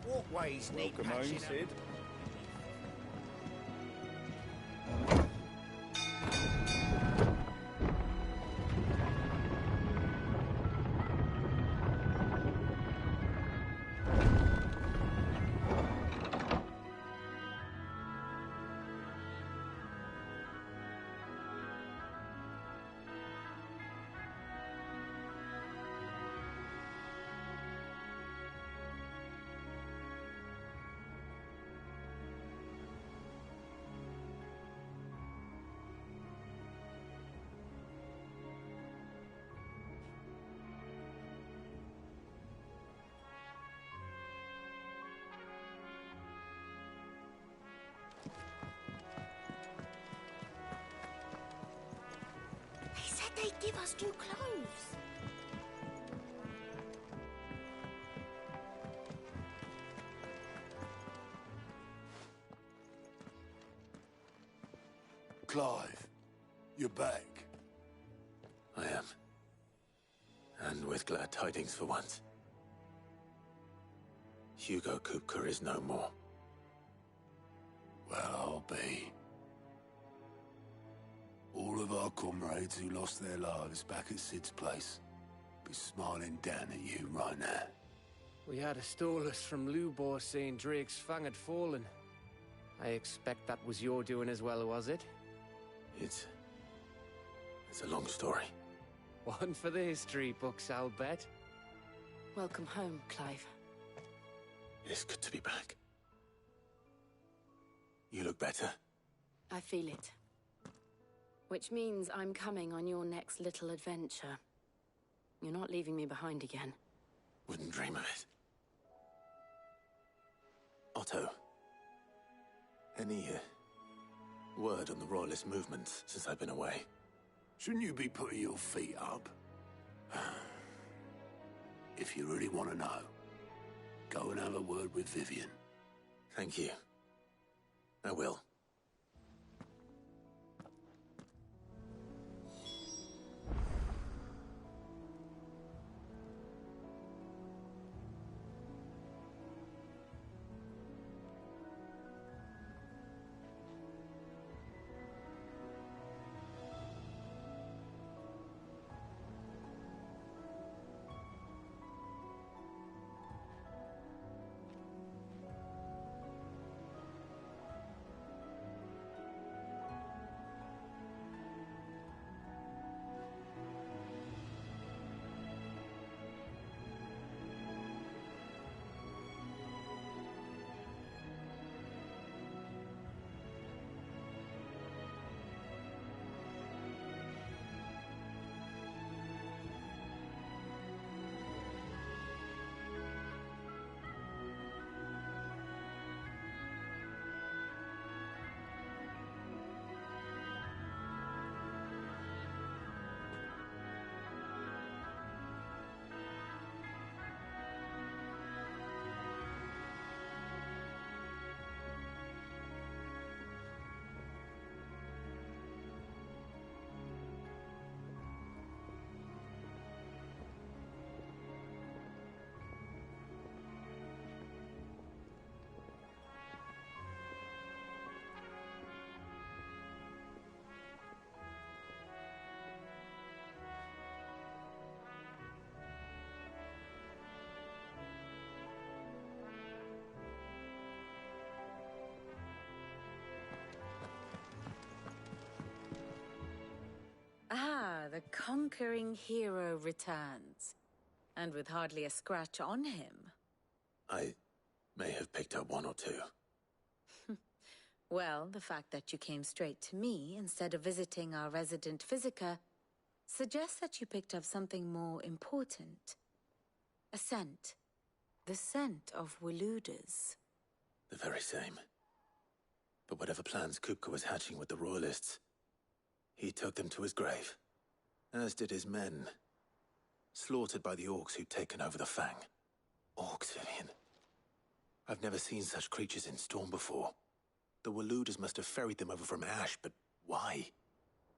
Walkways need Welcome home, patching up. Sid. They said they'd give us new clothes. Clive, you're back. I am. And with glad tidings for once. Hugo Kupka is no more. Well, I'll be. All of our comrades who lost their lives back at Sid's place be smiling down at you right now. We had a stolus from Lubor saying Drake's fang had fallen. I expect that was your doing as well, was it? It's a long story. One for the history books, I'll bet. Welcome home, Clive. It is good to be back. You look better. I feel it. Which means I'm coming on your next little adventure. You're not leaving me behind again. Wouldn't dream of it. Otto. Any word on the Royalist movements since I've been away? Shouldn't you be putting your feet up? If you really want to know, go and have a word with Vivian. Thank you. I will. Ah, the conquering hero returns. And with hardly a scratch on him. I may have picked up one or two. Well, the fact that you came straight to me instead of visiting our resident Physica suggests that you picked up something more important. A scent. The scent of Waludas. The very same. But whatever plans Kupka was hatching with the Royalists, he took them to his grave. As did his men. Slaughtered by the orcs who'd taken over the Fang. Orcs, Vivian. I've never seen such creatures in Storm before. The Waludas must have ferried them over from Ash, but why?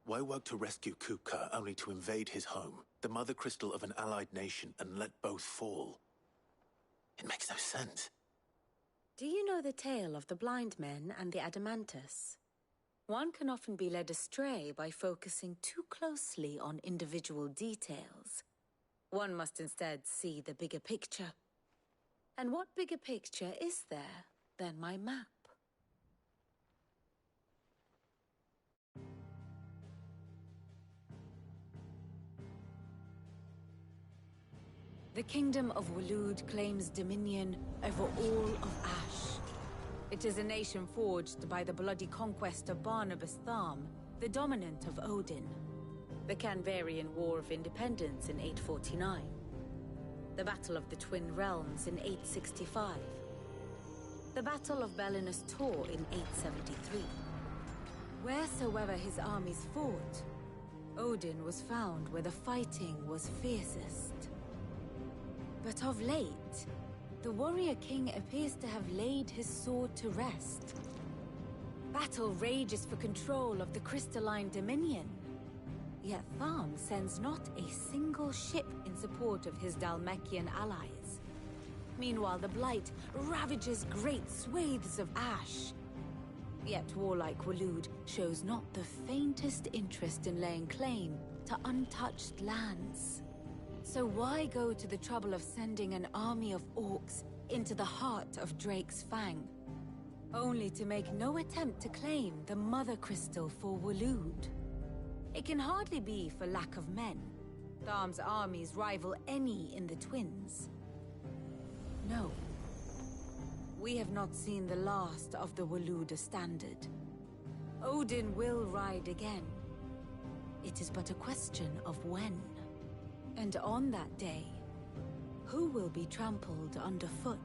Why work to rescue Kupka only to invade his home, the mother crystal of an allied nation, and let both fall? It makes no sense. Do you know the tale of the blind men and the Adamantus? One can often be led astray by focusing too closely on individual details. One must instead see the bigger picture. And what bigger picture is there than my map? The Kingdom of Waloed claims dominion over all of Ash. It is a nation forged by the bloody conquest of Barnabas Tharm, the dominant of Odin. The Canvarian War of Independence in 849. The Battle of the Twin Realms in 865. The Battle of Belinus Tor in 873. Wheresoever his armies fought, Odin was found where the fighting was fiercest. But of late, the warrior king appears to have laid his sword to rest. Battle rages for control of the crystalline dominion. Yet Tharm sends not a single ship in support of his Dhalmekian allies. Meanwhile, the Blight ravages great swathes of Ash. Yet warlike Waloed shows not the faintest interest in laying claim to untouched lands. So why go to the trouble of sending an army of orcs into the heart of Drake's Fang, only to make no attempt to claim the Mother Crystal for Waloed? It can hardly be for lack of men. Tharm's armies rival any in the Twins. No. We have not seen the last of the Waloed Standard. Odin will ride again. It is but a question of when. And on that day, who will be trampled underfoot?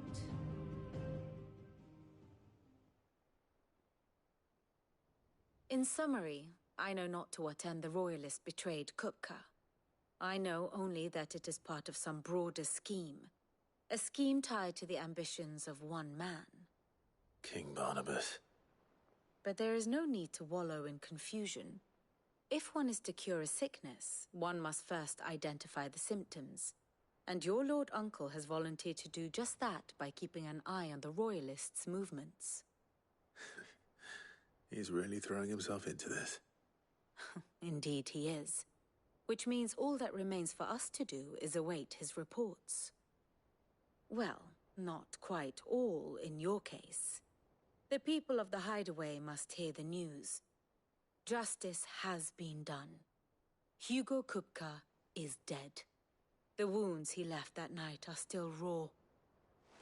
In summary, I know not to what end the Royalists betrayed Kupka. I know only that it is part of some broader scheme. A scheme tied to the ambitions of one man. King Barnabas. But there is no need to wallow in confusion. If one is to cure a sickness, one must first identify the symptoms. And your Lord Uncle has volunteered to do just that by keeping an eye on the Royalists' movements. He's really throwing himself into this. Indeed he is. Which means all that remains for us to do is await his reports. Well, not quite all in your case. The people of the Hideaway must hear the news. Justice has been done. Hugo Kupka is dead. The wounds he left that night are still raw,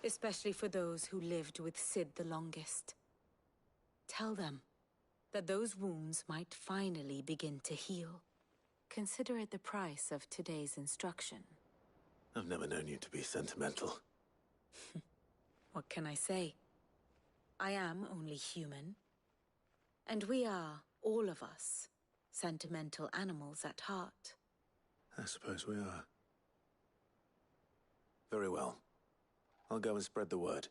especially for those who lived with Sid the longest. Tell them that those wounds might finally begin to heal. Consider it the price of today's instruction. I've never known you to be sentimental. What can I say? I am only human. And we are, all of us, sentimental animals at heart. I suppose we are. Very well. I'll go and spread the word.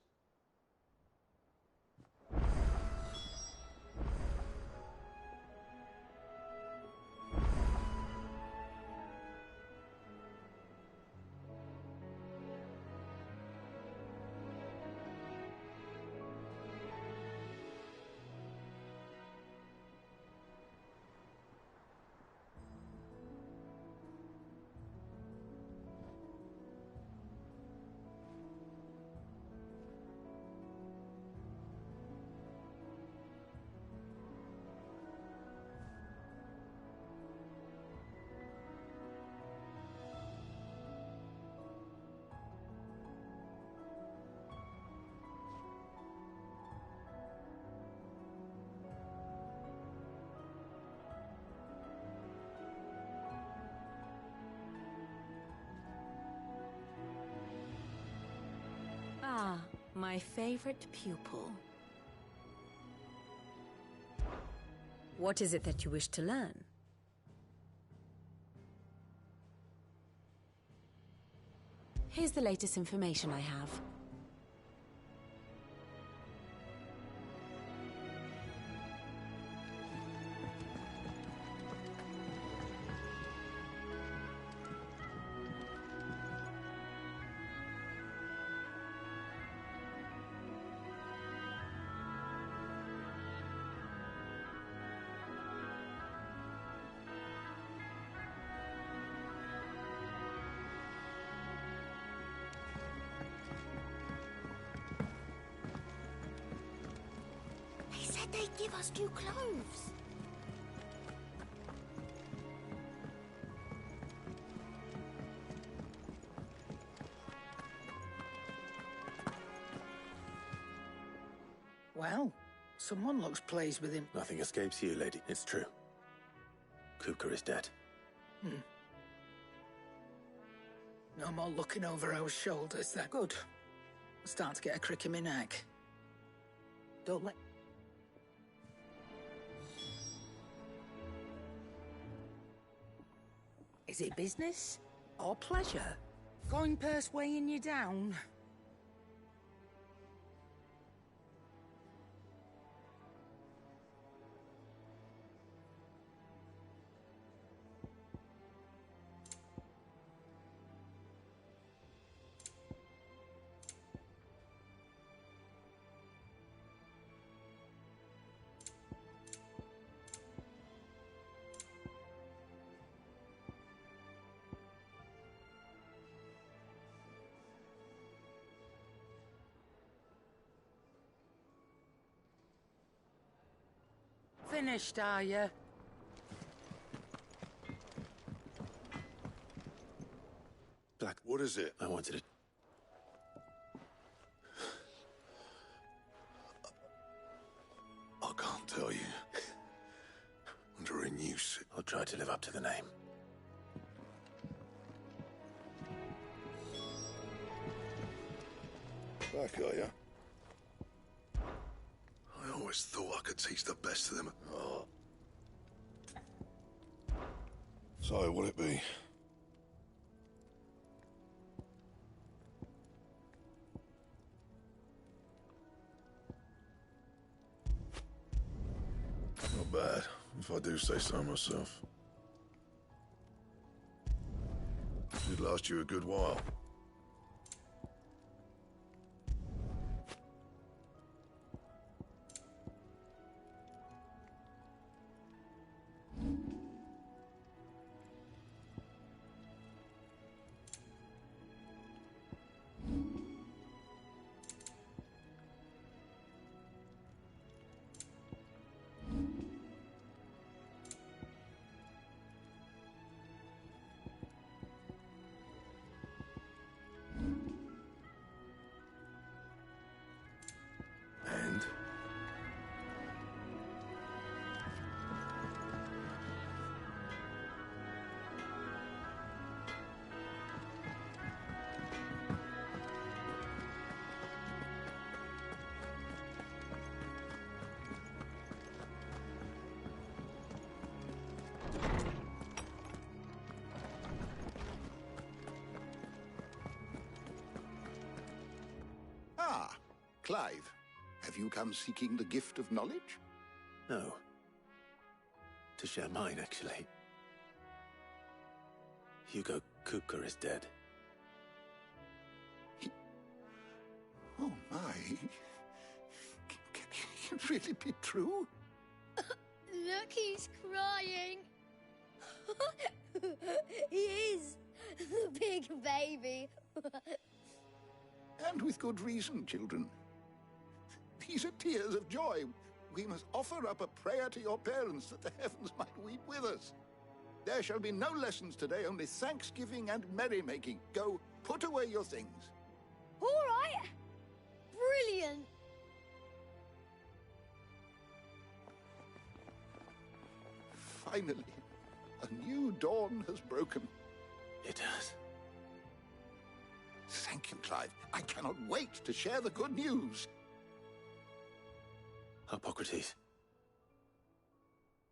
Ah, my favorite pupil. What is it that you wish to learn? Here's the latest information I have. They said they'd give us new clothes. Well, someone looks pleased with him. Nothing escapes you, lady. It's true. Kupka is dead. No more looking over our shoulders, then. Good. I'm starting to get a crick in my neck. Don't let... Is it business or pleasure? Going purse weighing you down? Finished, are you? Black, What is it? I wanted it. I can't tell you. Under a noose. I'll try to live up to the name. Back, are you? I always thought I could teach the best of them. Oh. So, what'd it be? Not bad, if I do say so myself. Should last you a good while. And? Ah, Clive. Have you come seeking the gift of knowledge? No. To share mine, actually. Hugo Kupka is dead. Oh, my. Can it really be true? Look, he's crying. He is. The big baby. And with good reason, children. These are tears of joy. We must offer up a prayer to your parents that the heavens might weep with us. There shall be no lessons today, only thanksgiving and merrymaking. Go, put away your things. All right. Brilliant. Finally, a new dawn has broken. It has. Thank you, Clive. I cannot wait to share the good news. Hippocrates.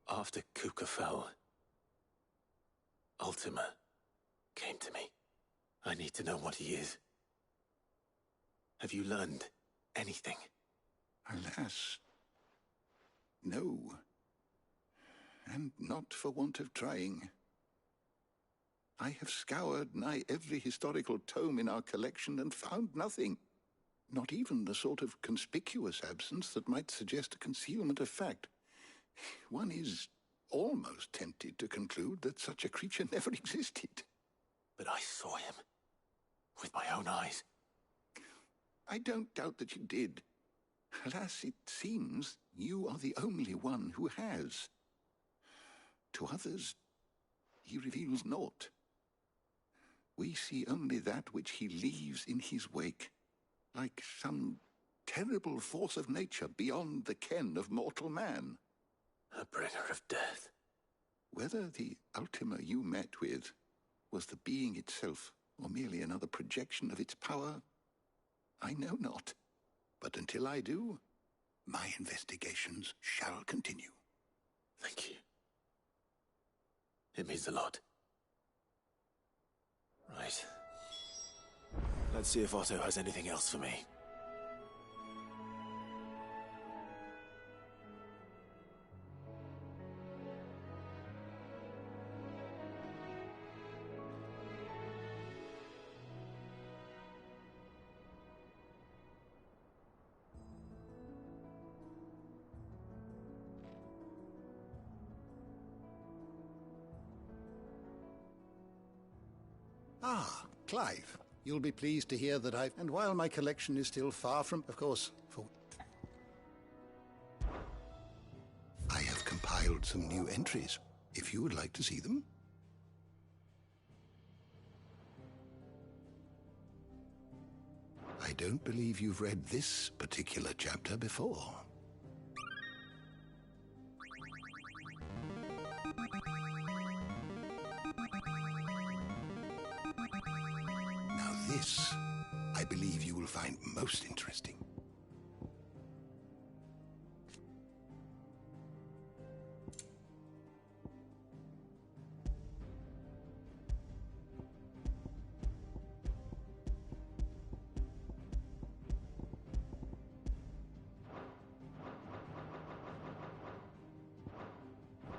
After Kupka fell, Ultima came to me. I need to know what he is. Have you learned anything? Alas, no. And not for want of trying. I have scoured nigh every historical tome in our collection and found nothing. Not even the sort of conspicuous absence that might suggest a concealment of fact. One is almost tempted to conclude that such a creature never existed. But I saw him. With my own eyes. I don't doubt that you did. Alas, it seems you are the only one who has. To others, he reveals naught. We see only that which he leaves in his wake, like some terrible force of nature beyond the ken of mortal man. A bringer of death. Whether the Ultima you met with was the being itself, or merely another projection of its power, I know not. But until I do, my investigations shall continue. Thank you. It means a lot. Right. Let's see if Otto has anything else for me. Ah, Clive. You'll be pleased to hear that I've... And while my collection is still far from... Of course, for... I have compiled some new entries, if you would like to see them. I don't believe you've read this particular chapter before. Now this, I believe you will find most interesting.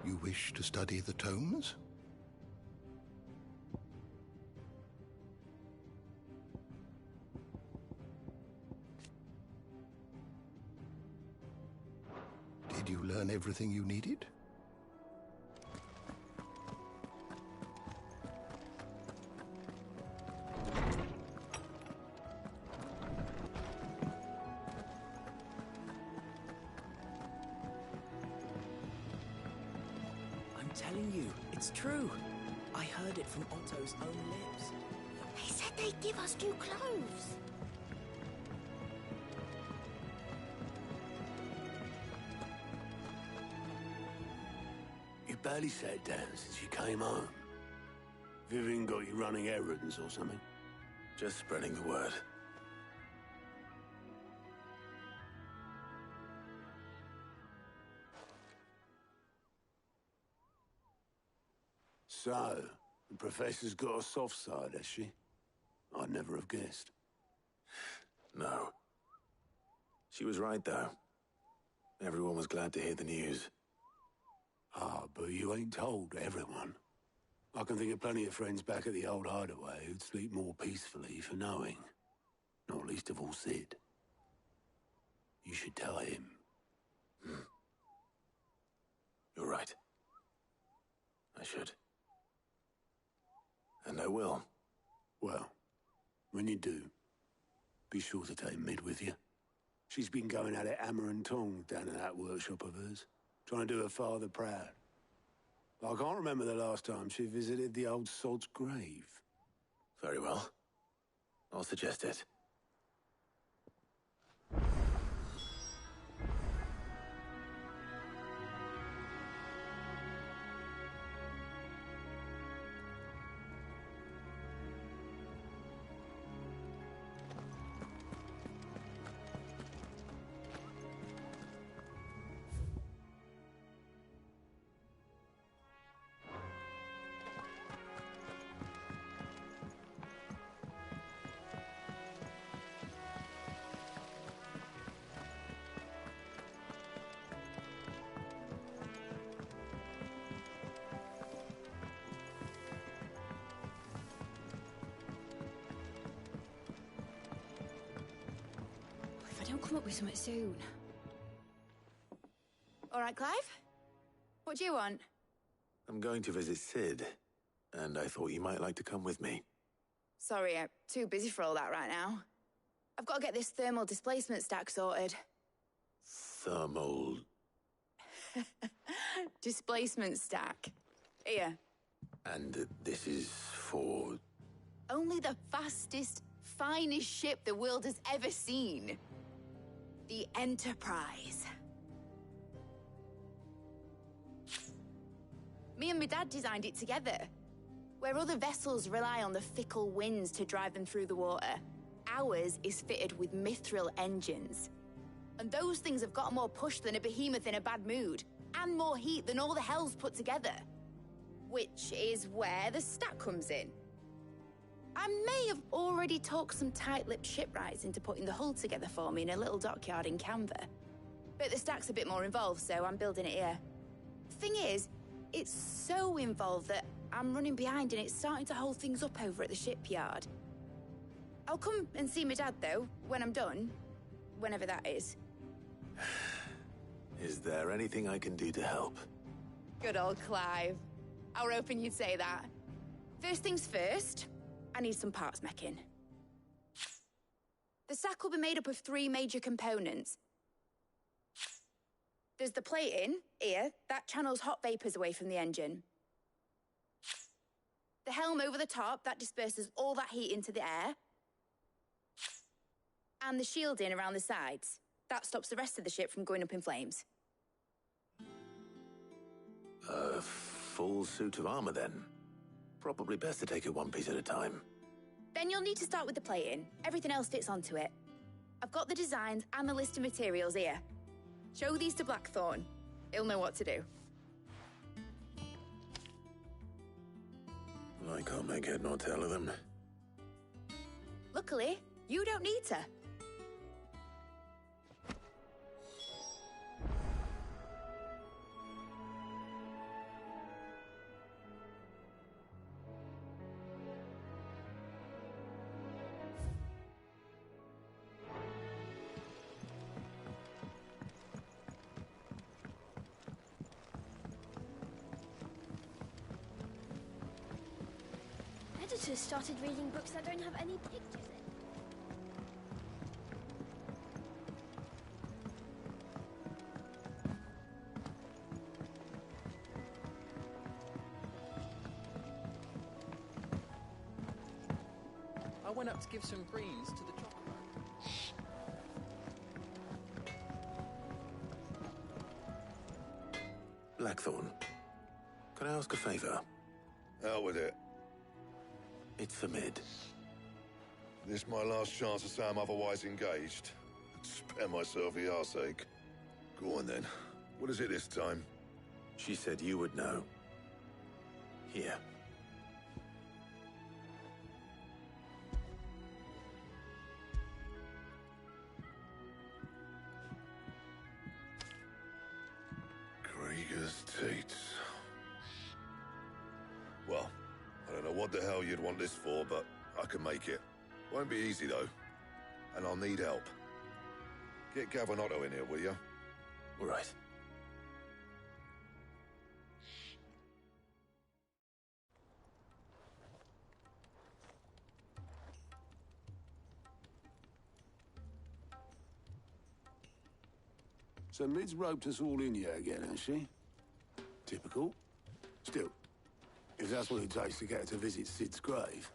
You wish to study the tomes? Did you learn everything you needed? I'm telling you, it's true. I heard it from Otto's own lips. They said they'd give us new clothes. You barely sat down since you came home. Vivian got you running errands or something? Just spreading the word. So, the Professor's got a soft side, has she? I'd never have guessed. No. She was right, though. Everyone was glad to hear the news. Ah, but you ain't told everyone. I can think of plenty of friends back at the old hideaway who'd sleep more peacefully for knowing. Not least of all Sid. You should tell him. You're right. I should. And I will. Well, when you do, be sure to take Mid with you. She's been going at it hammer and tongs down in that workshop of hers, trying to do her father proud. I can't remember the last time she visited the old sod's grave. Very well. I'll suggest it. If I don't come up with something soon. All right, Clive? What do you want? I'm going to visit Sid, and I thought you might like to come with me. Sorry, I'm too busy for all that right now. I've got to get this thermal displacement stack sorted. thermal... Displacement stack. Here. And this is for... Only the fastest, finest ship the world has ever seen. The Enterprise. Me and my dad designed it together. Where other vessels rely on the fickle winds to drive them through the water, ours is fitted with mithril engines. And those things have got more push than a behemoth in a bad mood, and more heat than all the hells put together. Which is where the stack comes in. I may have already talked some tight-lipped shipwrights into putting the hull together for me in a little dockyard in Canva. But the stack's a bit more involved, so I'm building it here. Thing is, it's so involved that I'm running behind and it's starting to hold things up over at the shipyard. I'll come and see my dad, though, when I'm done. Whenever that is. Is there anything I can do to help? Good old Clive. I were hoping you'd say that. First things first, I need some parts meching. The stack will be made up of 3 major components. There's the plating, here, that channels hot vapors away from the engine. The helm over the top, that disperses all that heat into the air. And the shielding around the sides. That stops the rest of the ship from going up in flames. A full suit of armor, then. Probably best to take it one piece at a time. Then you'll need to start with the plating. Everything else fits onto it. I've got the designs and the list of materials here. Show these to Blackthorn. He'll know what to do. I can't make head nor tail of them. Luckily, you don't need to. Editors started reading books that don't have any pictures in. I went up to give some greens to the chocolate. Blackthorn, can I ask a favor? Out with it. It's for Mid. This my last chance to say I'm otherwise engaged. Spare myself the arseache. Go on then. What is it this time? She said you would know. Here. Krieger's Teats. Well, I don't know what the hell you'd want this for, but I can make it. Won't be easy, though. And I'll need help. Get Gavin-Otto in here, will you? All right. So Mid's roped us all in here again, has she? Typical. Still, if that's what it takes to get her to visit Sid's grave,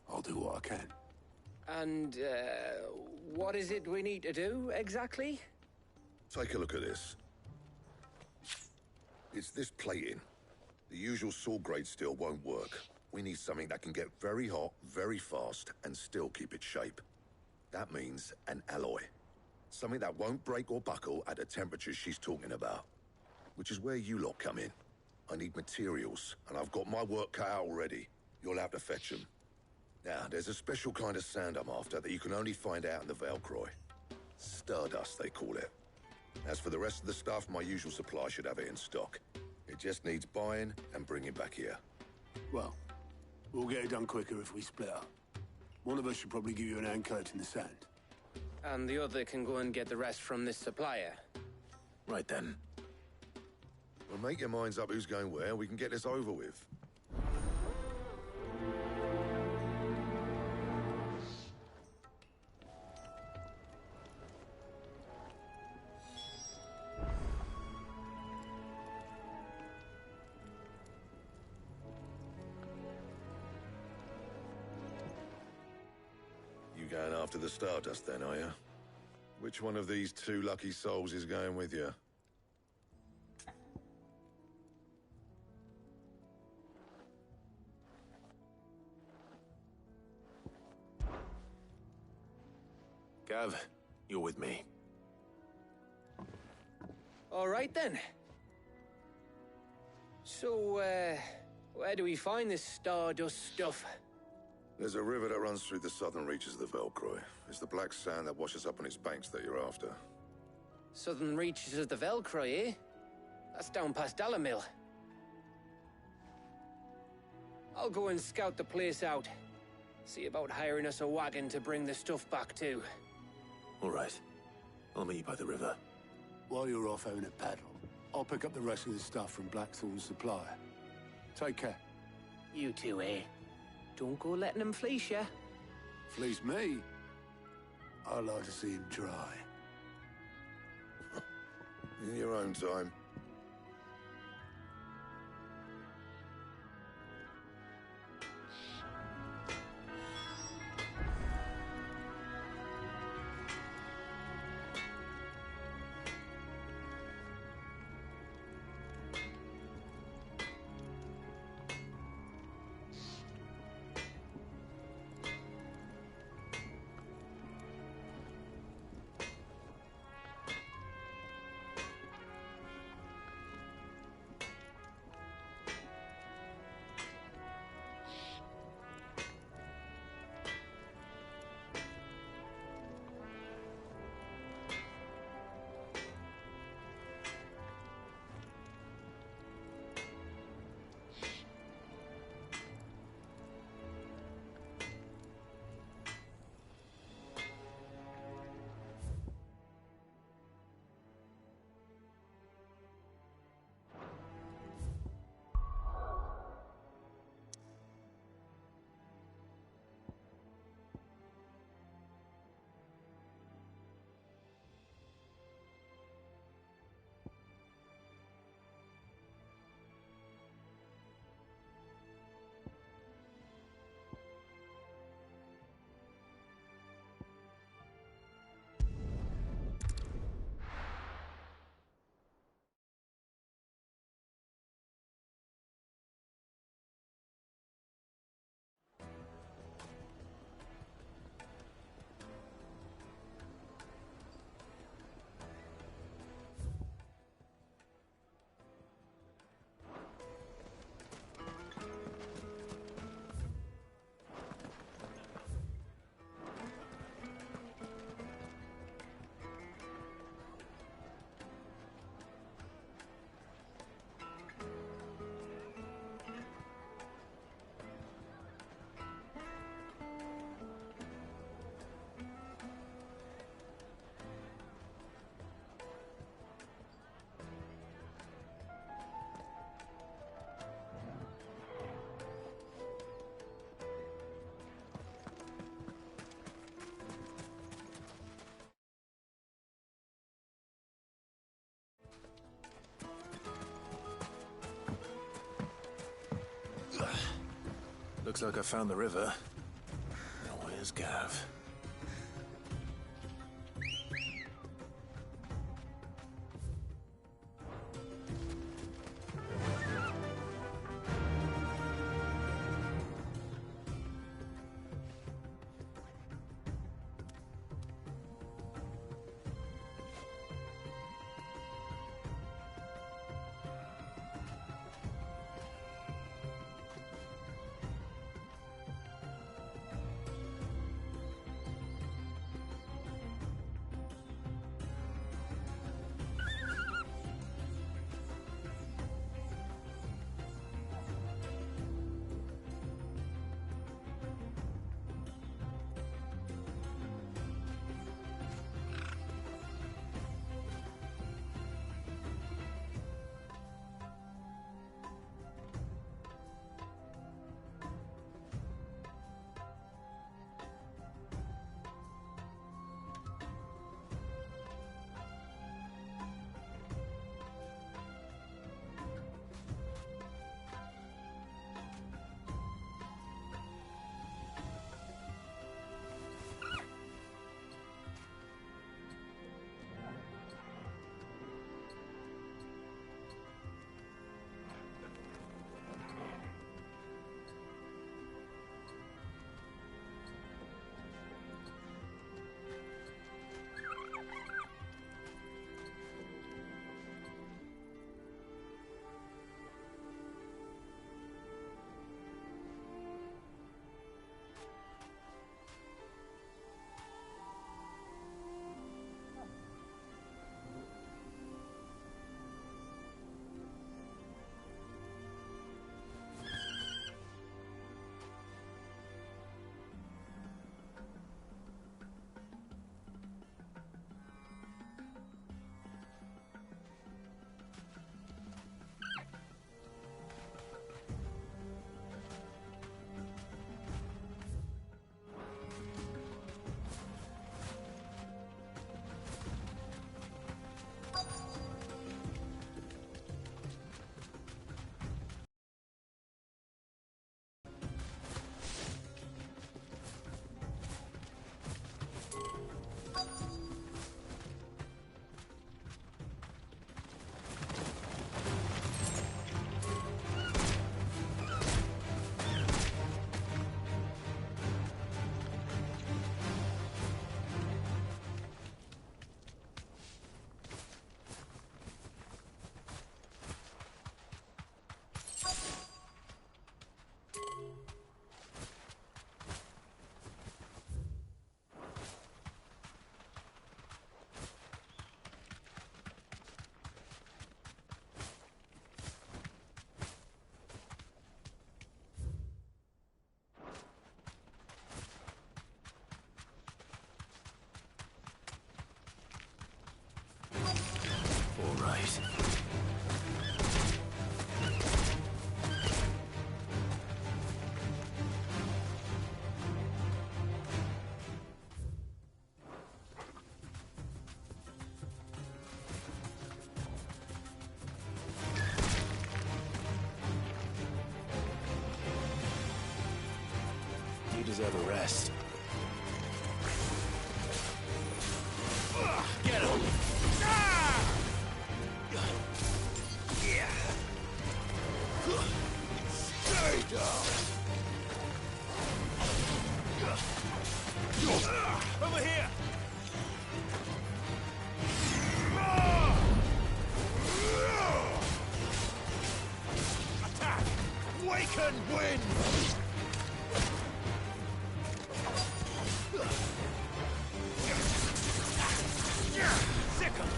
I'll do what I can. And, what is it we need to do, exactly? Take a look at this. It's this plating. The usual saw-grade steel won't work. We need something that can get very hot, very fast, and still keep its shape. That means an alloy. Something that won't break or buckle at the temperatures she's talking about. Which is where you lot come in. I need materials, and I've got my work cut out already. You'll have to fetch them. Now, there's a special kind of sand I'm after that you can only find out in the Veilcroy. Stardust, they call it. As for the rest of the stuff, my usual supply should have it in stock. It just needs buying and bringing back here. Well, we'll get it done quicker if we split up. One of us should probably give you an hand collecting the sand. And the other can go and get the rest from this supplier. Right then. Well, make your minds up who's going where, we can get this over with. Going after the Stardust then, are you? Which one of these two lucky souls is going with you? Gav, you're with me. All right, then. So, where do we find this Stardust stuff? There's a river that runs through the southern reaches of the Velcroy. It's the black sand that washes up on its banks that you're after. Southern reaches of the Velcroy, eh? That's down past Dalamil. I'll go and scout the place out. See about hiring us a wagon to bring the stuff back to. All right. I'll meet you by the river. While you're off having a paddle, I'll pick up the rest of the stuff from Blackthorn's supplier. Take care. You two, eh? Don't go letting him fleece ya. Fleece me? I'd like to see him try. In your own time. Looks like I found the river. Now where's Gav? arrives. You deserve a rest. Get him! Stay down! Over here! Attack! Waken wind! Sickle!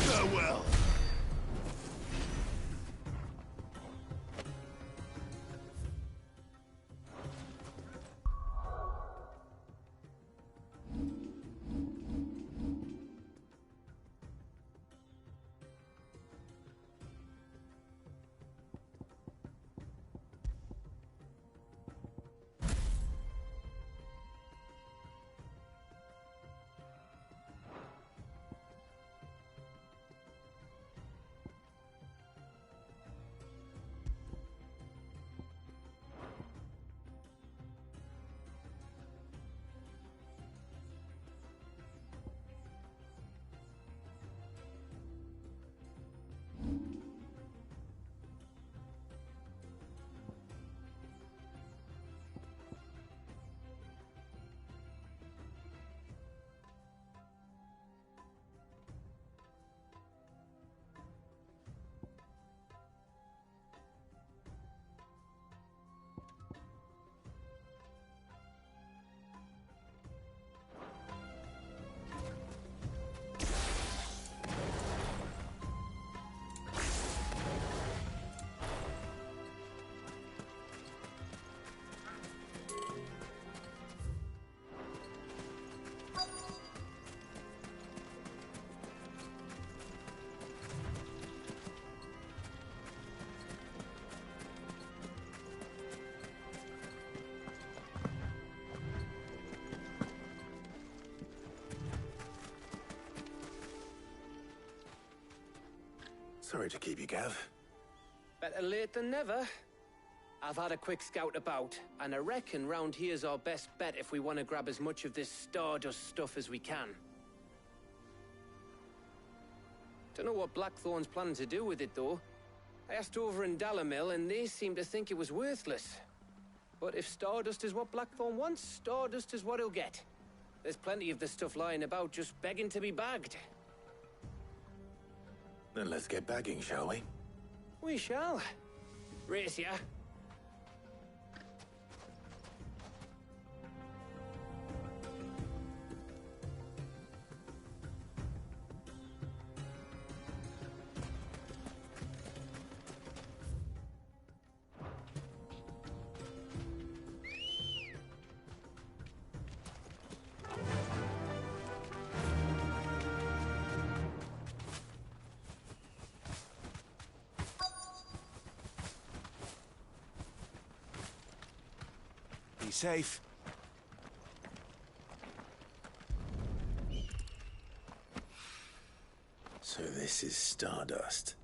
Farewell! Sorry to keep you, Gav. Better late than never. I've had a quick scout about, and I reckon round here's our best bet if we want to grab as much of this Stardust stuff as we can. Don't know what Blackthorn's planning to do with it, though. I asked over in Dalamil, and they seem to think it was worthless. But if Stardust is what Blackthorn wants, Stardust is what he'll get. There's plenty of the stuff lying about, just begging to be bagged. Then let's get bagging, shall we? We shall. Race ya. Be safe. So this is Stardust.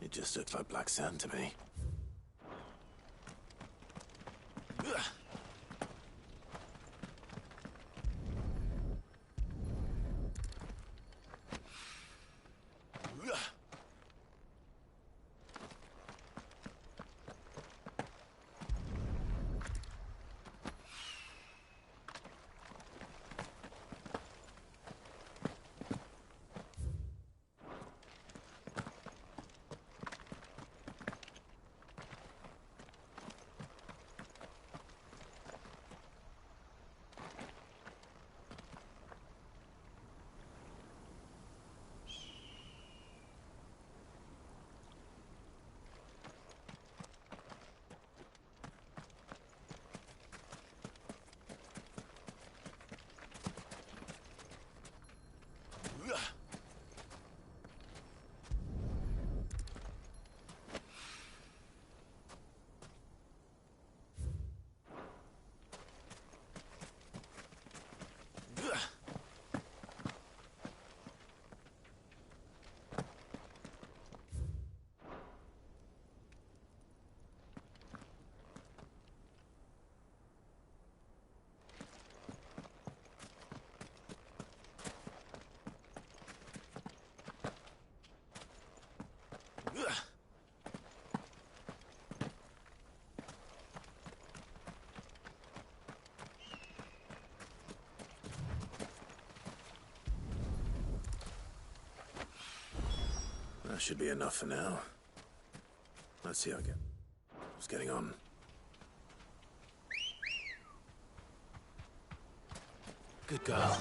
It just looks like black sand to me. That should be enough for now. Let's see how I get. What's getting on? Good girl.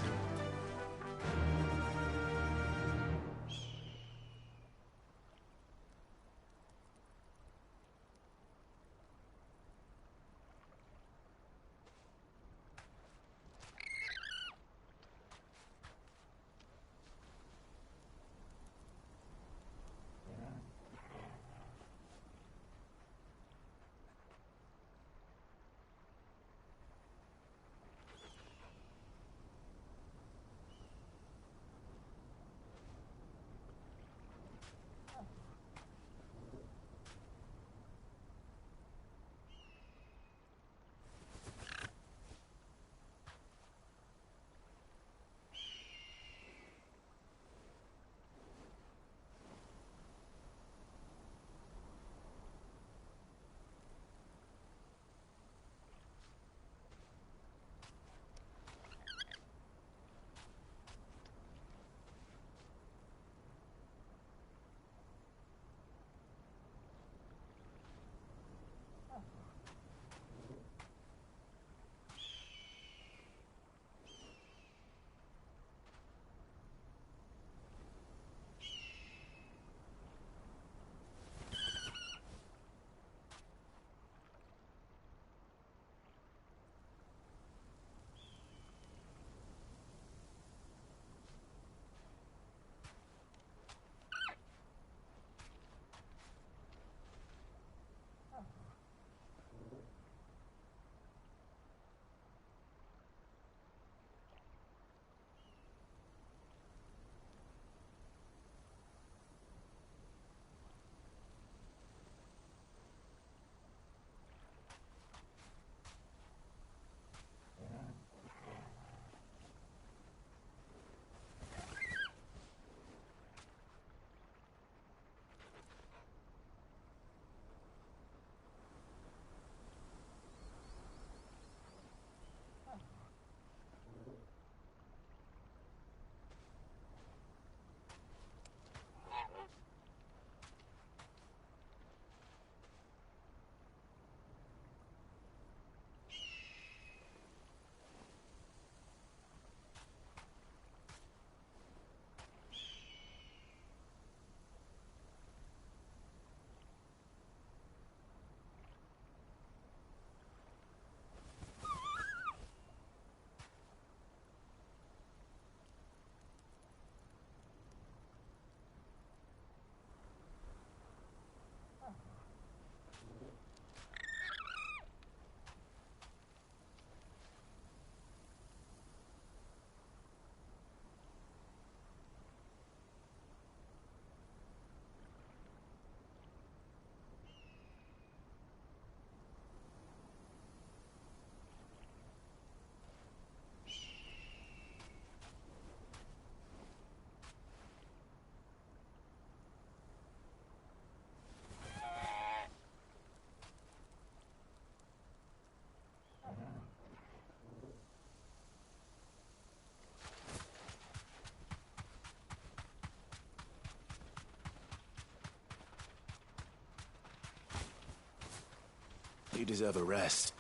You deserve a rest.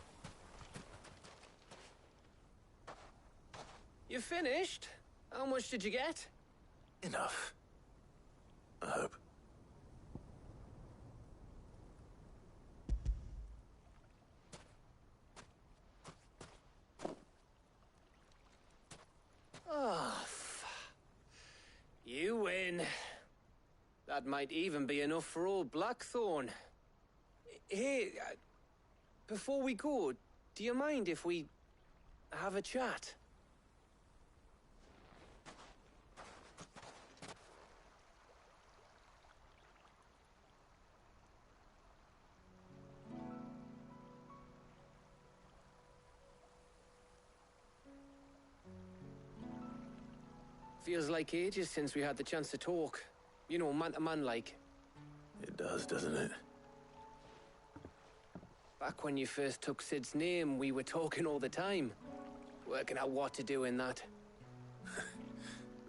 You finished? How much did you get? Enough. I hope. Oh, you win. That might even be enough for old Blackthorn. Hey, before we go, do you mind if we have a chat? Feels like ages since we had the chance to talk. You know, man to man like. It does, doesn't it? Back when you first took Sid's name, we were talking all the time. Working out what to do in that.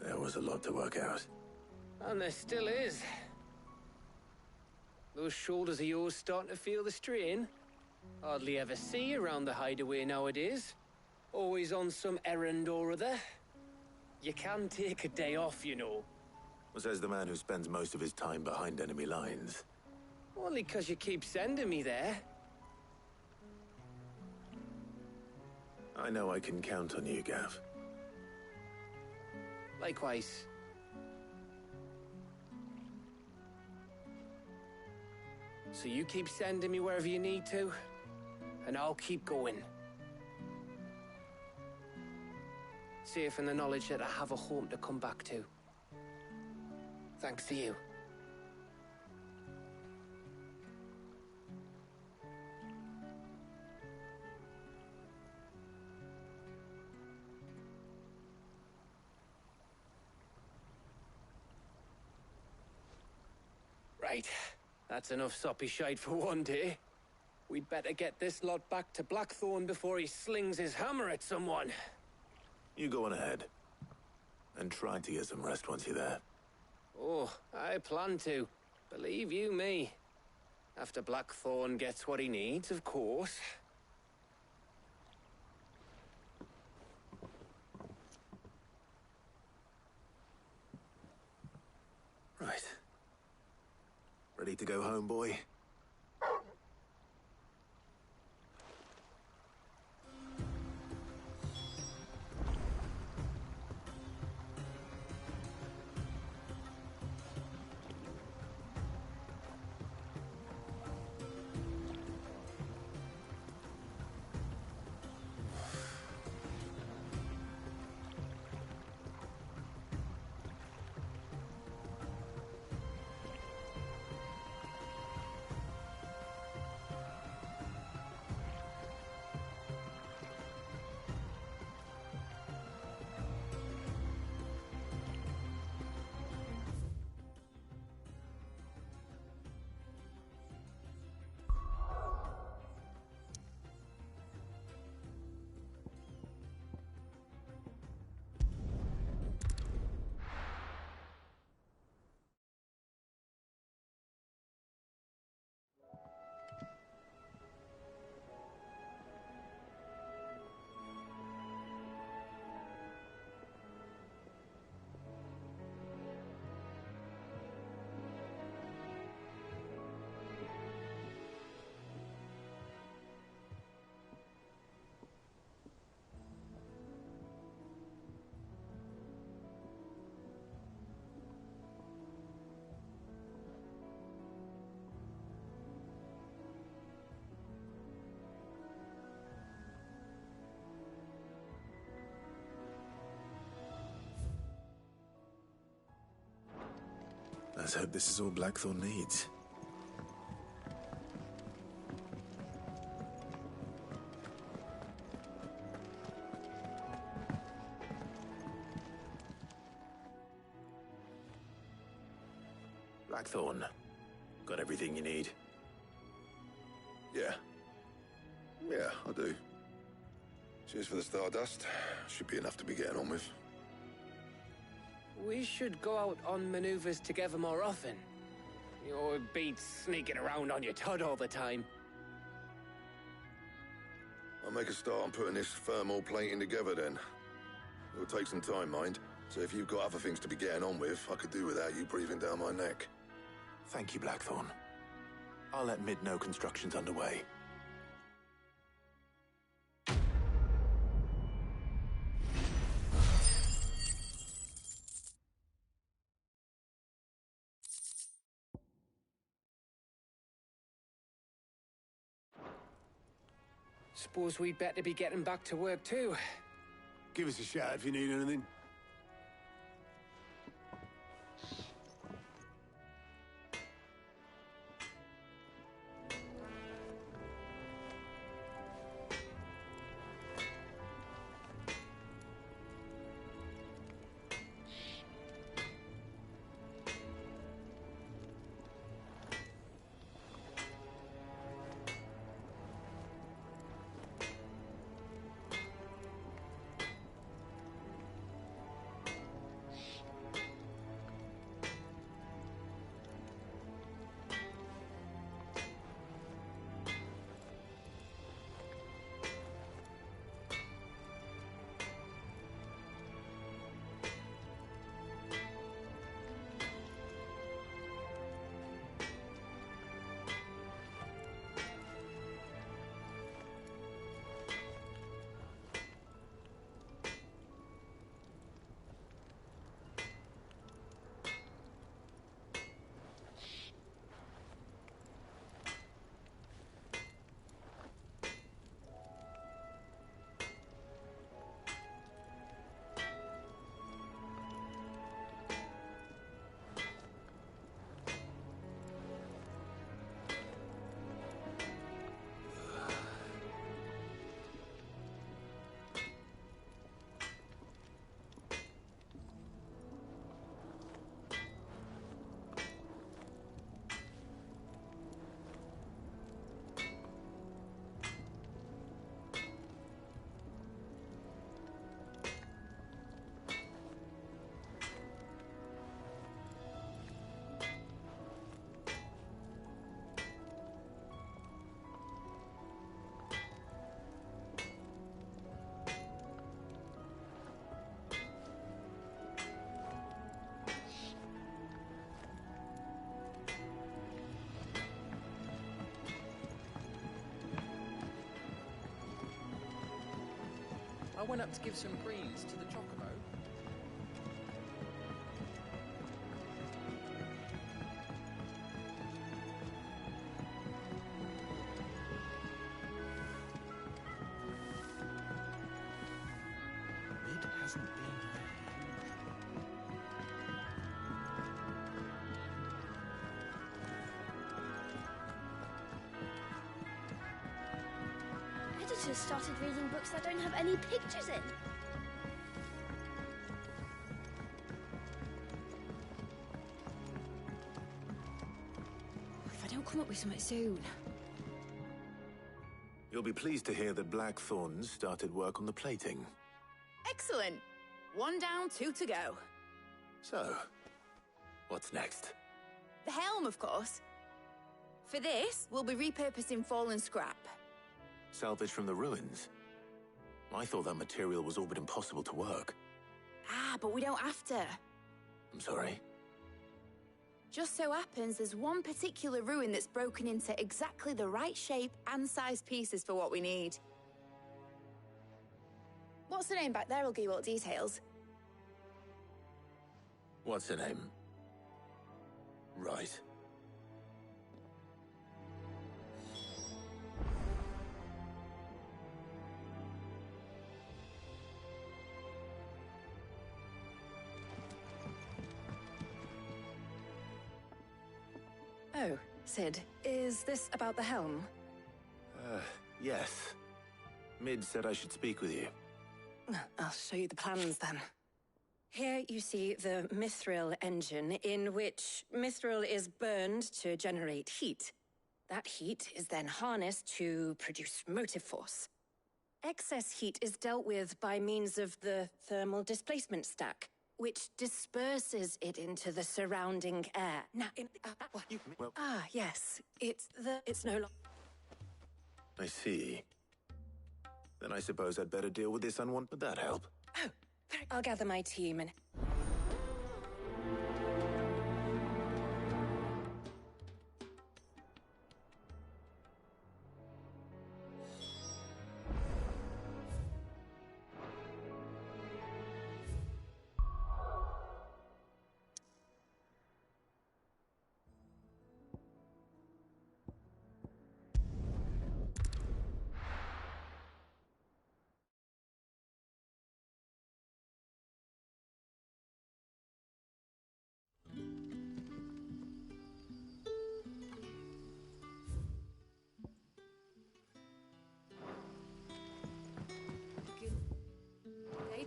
There was a lot to work out. And there still is. Those shoulders of yours starting to feel the strain? Hardly ever see you around the hideaway nowadays. Always on some errand or other. You can take a day off, you know. Says the man who spends most of his time behind enemy lines. Only 'cause you keep sending me there. I know I can count on you, Gav. Likewise. So you keep sending me wherever you need to, and I'll keep going. Safe in the knowledge that I have a home to come back to. Thanks to you. Right. That's enough soppy shite for one day. We'd better get this lot back to Blackthorn before he slings his hammer at someone. You go on ahead. And try to get some rest once you're there. Oh, I plan to. Believe you me. After Blackthorn gets what he needs, of course. Right. Ready to go home, boy? Let's hope this is all Blackthorn needs. Blackthorn, got everything you need? Yeah. Yeah, I do. Cheers for the Stardust. Should be enough to be getting on with. We should go out on maneuvers together more often. You're beat sneaking around on your Todd all the time. I'll make a start on putting this thermal plating together then. It'll take some time, mind. So if you've got other things to be getting on with, I could do without you breathing down my neck. Thank you, Blackthorn. I'll let Mid know construction's underway. Suppose we'd better be getting back to work too. Give us a shout if you need anything. went up to give some greens to the chocobo. It hasn't been Editors started reading books that don't have any pictures in. If I don't come up with something soon. You'll be pleased to hear that Blackthorn's started work on the plating. Excellent. 1 down, 2 to go. So, what's next? The helm, of course. For this, we'll be repurposing fallen scrap. Salvage from the ruins? I thought that material was all but impossible to work. Ah, but we don't have to. I'm sorry. Just so happens there's one particular ruin that's broken into exactly the right shape and size pieces for what we need. What's the name back there? I'll give you all the details. What's her name? Right. Oh, Sid, is this about the helm? Yes. Mid said I should speak with you. I'll show you the plans then. Here you see the Mithril engine, in which Mithril is burned to generate heat. That heat is then harnessed to produce motive force. Excess heat is dealt with by means of the thermal displacement stack, which disperses it into the surrounding air. Now, yes, it's no longer. I see. Then I suppose I'd better deal with this unwanted. Would that help? Oh, I'll gather my team and...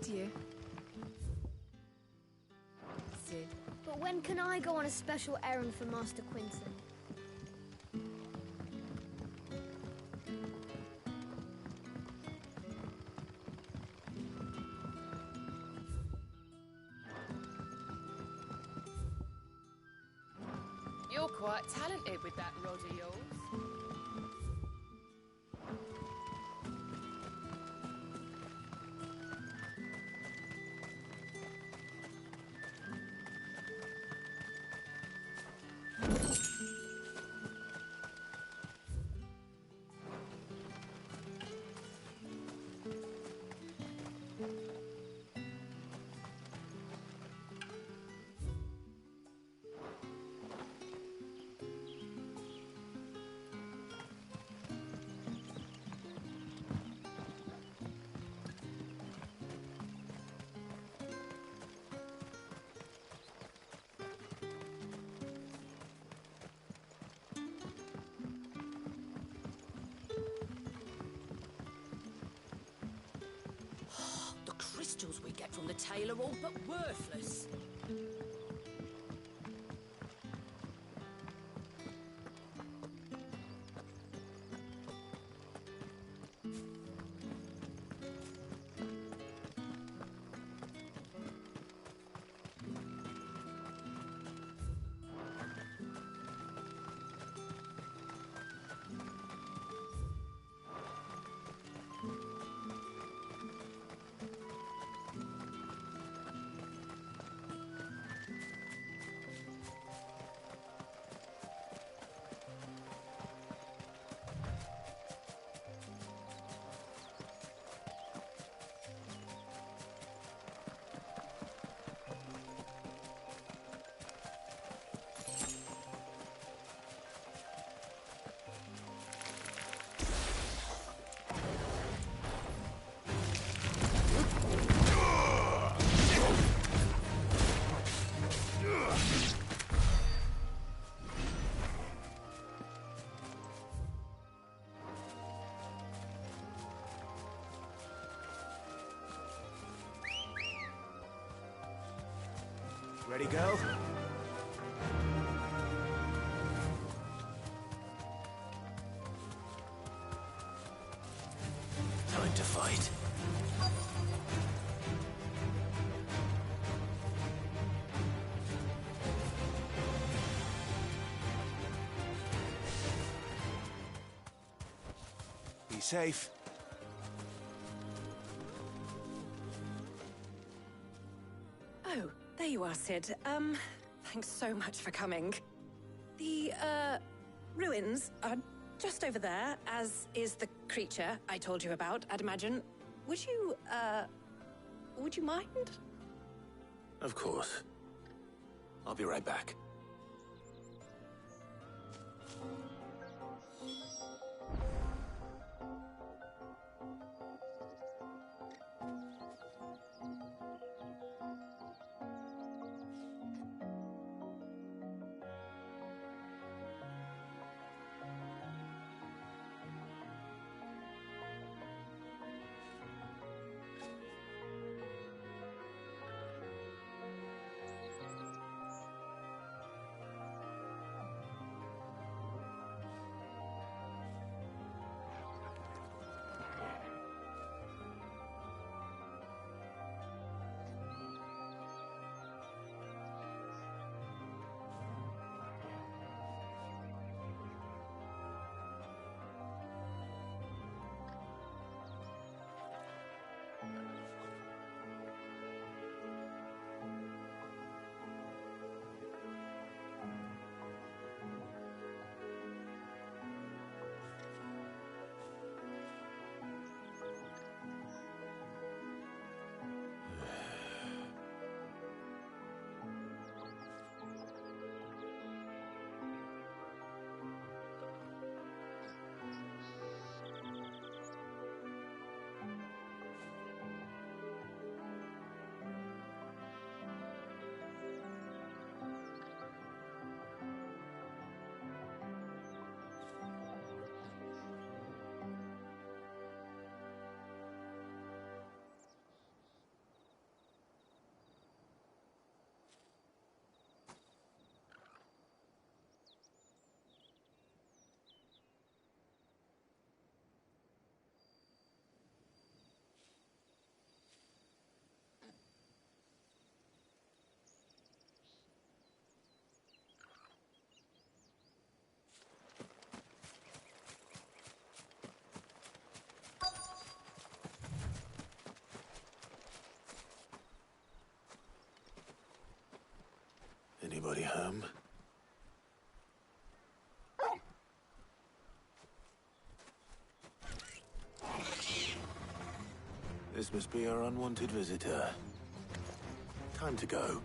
You. Sid. But when can I go on a special errand for Master Quinton? You're quite talented with that rod of yours. Crystals we get from the tail are all but worthless. Ready, girl? Time to fight. Be safe. Oh, there you are, Sid. Thanks so much for coming. The, ruins are just over there, as is the creature I told you about, I'd imagine. Would you mind? Of course. I'll be right back. Anybody home? This must be our unwanted visitor. Time to go.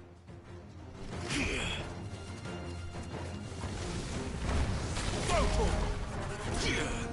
Go for it!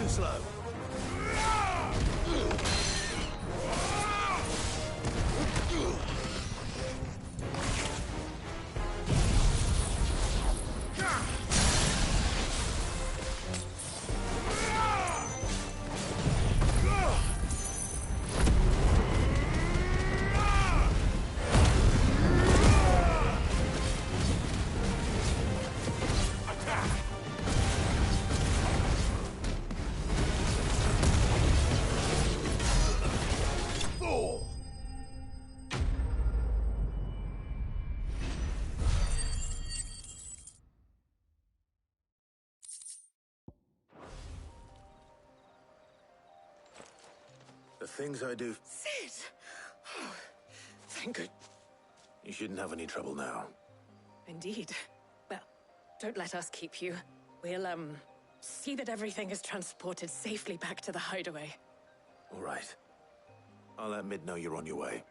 and slow. The things I do... Sid! Oh, thank God. You shouldn't have any trouble now. Indeed. Well, don't let us keep you. We'll, see that everything is transported safely back to the hideaway. All right. I'll let Mid know you're on your way.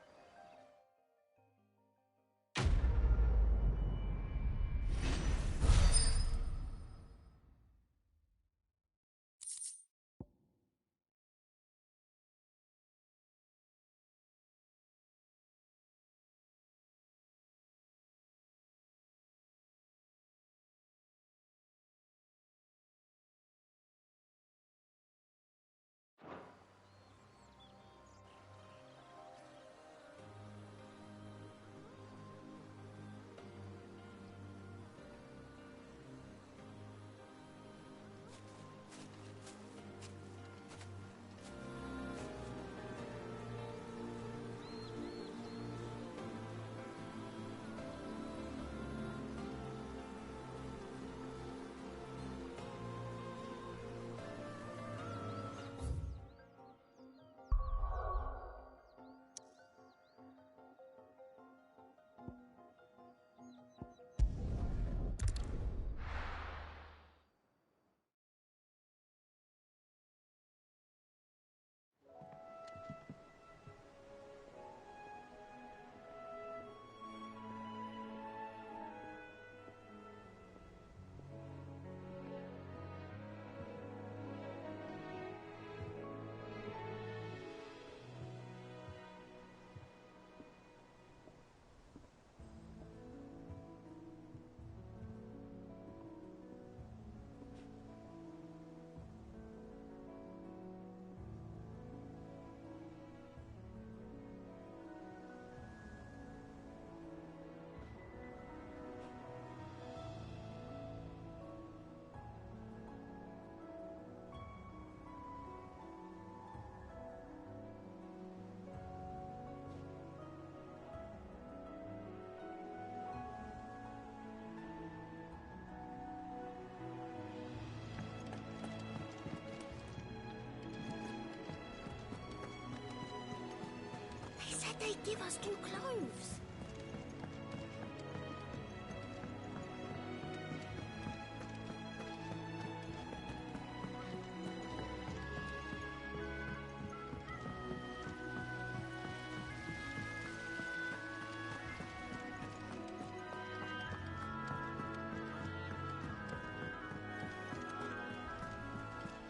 They said they'd give us new clothes.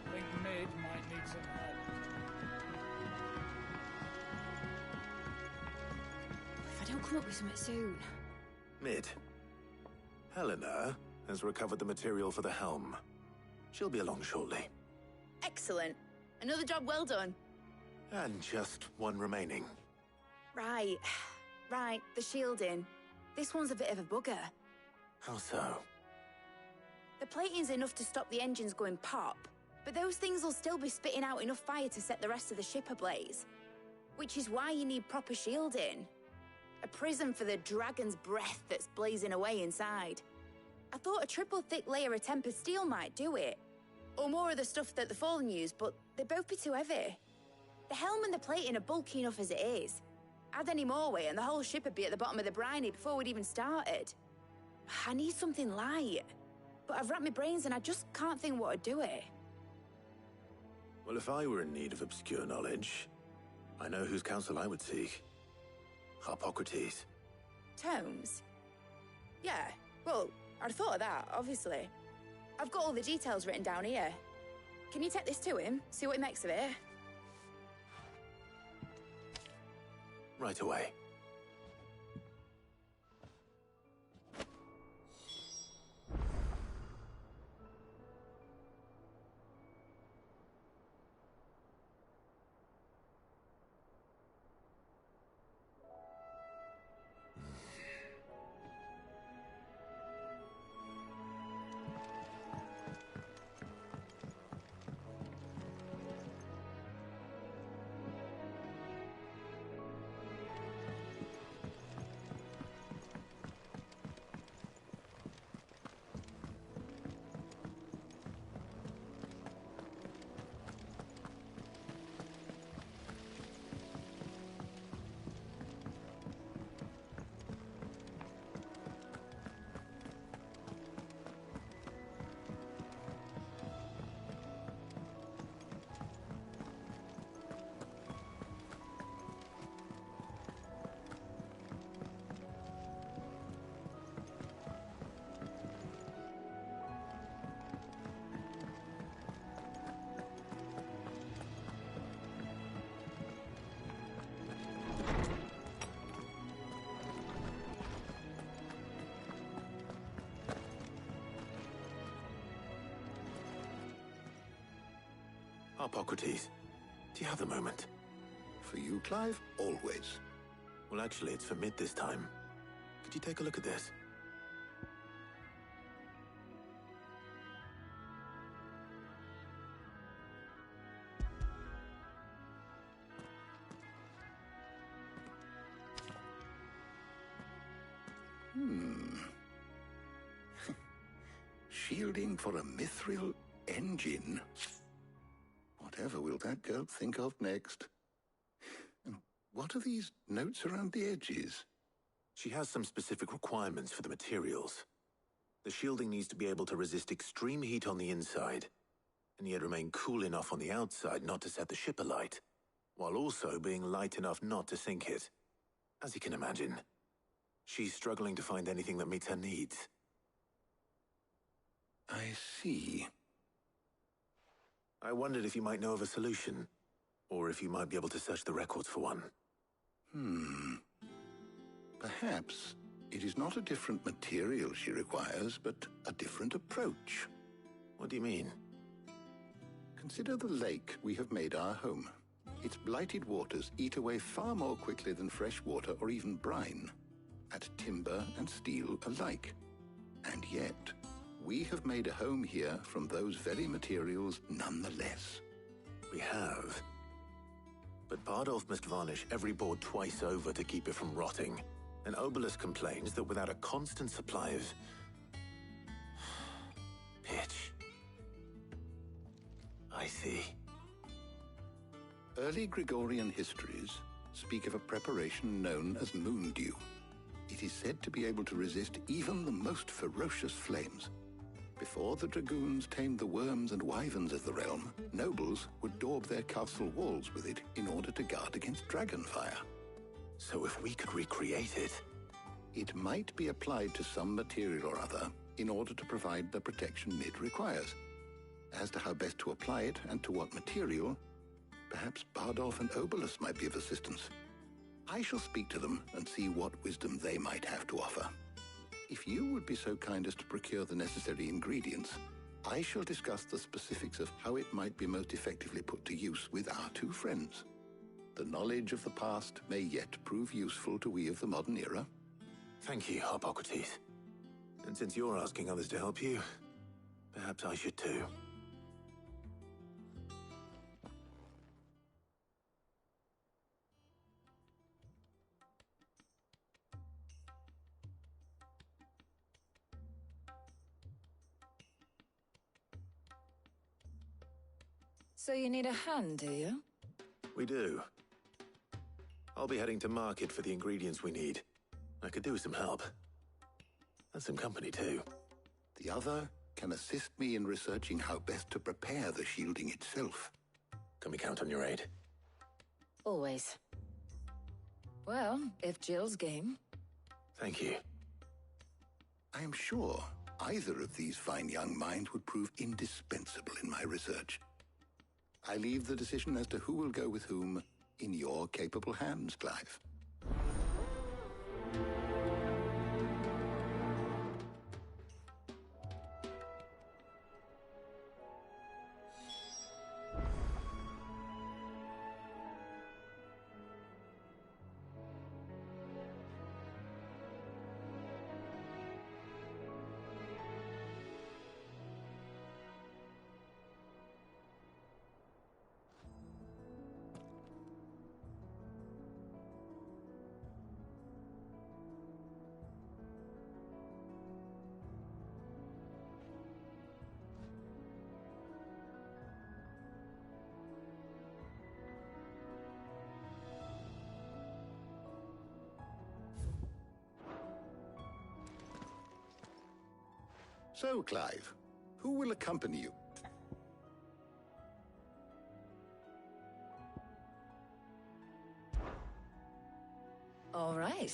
I think Mid might need some help. If I don't come up with something soon. Mid. Helena has recovered the material for the helm. She'll be along shortly. Excellent. Another job well done. And just one remaining. Right. Right, the shielding. This one's a bit of a bugger. How so? The plating's enough to stop the engines going pop, but those things will still be spitting out enough fire to set the rest of the ship ablaze. Which is why you need proper shielding. A prison for the dragon's breath that's blazing away inside. I thought a triple thick layer of tempered steel might do it. Or more of the stuff that the Fallen use, but they'd both be too heavy. The helm and the plating are bulky enough as it is. Add any more weight and the whole ship would be at the bottom of the briny before we'd even started. I need something light. But I've racked my brains and I just can't think what would do it. Well, if I were in need of obscure knowledge, I know whose counsel I would seek. Harpocrates. Tomes? Yeah, well, I'd thought of that, obviously. I've got all the details written down here. Can you take this to him? See what he makes of it? Right away. Harpocrates, do you have a moment? For you, Clive, always. Well, actually, it's for Mid this time. Could you take a look at this? Shielding for a mithril engine. Whatever will that girl think of next? And what are these notes around the edges? She has some specific requirements for the materials. The shielding needs to be able to resist extreme heat on the inside, and yet remain cool enough on the outside not to set the ship alight, while also being light enough not to sink it. As you can imagine, she's struggling to find anything that meets her needs. I see. I wondered if you might know of a solution, or if you might be able to search the records for one. Perhaps it is not a different material she requires, but a different approach. What do you mean? Consider the lake we have made our home. Its blighted waters eat away far more quickly than fresh water or even brine, at timber and steel alike. And yet, we have made a home here from those very materials nonetheless. We have. But Bardolph must varnish every board twice over to keep it from rotting. And Obolus complains that without a constant supply of pitch. I see. Early Gregorian histories speak of a preparation known as moondew. It is said to be able to resist even the most ferocious flames. Before the dragoons tamed the worms and wyverns of the realm, nobles would daub their castle walls with it in order to guard against dragonfire. So if we could recreate it... It might be applied to some material or other in order to provide the protection Mid requires. As to how best to apply it and to what material, perhaps Bardolph and Obolus might be of assistance. I shall speak to them and see what wisdom they might have to offer. If you would be so kind as to procure the necessary ingredients, I shall discuss the specifics of how it might be most effectively put to use with our two friends. The knowledge of the past may yet prove useful to we of the modern era. Thank you, Harpocrates. And since you're asking others to help you, perhaps I should too. So you need a hand, do you? We do. I'll be heading to market for the ingredients we need. I could do with some help. And some company, too. The other can assist me in researching how best to prepare the shielding itself. Can we count on your aid? Always. Well, if Jill's game. Thank you. I am sure either of these fine young minds would prove indispensable in my research. I leave the decision as to who will go with whom in your capable hands, Clive. So, Clive, who will accompany you? All right.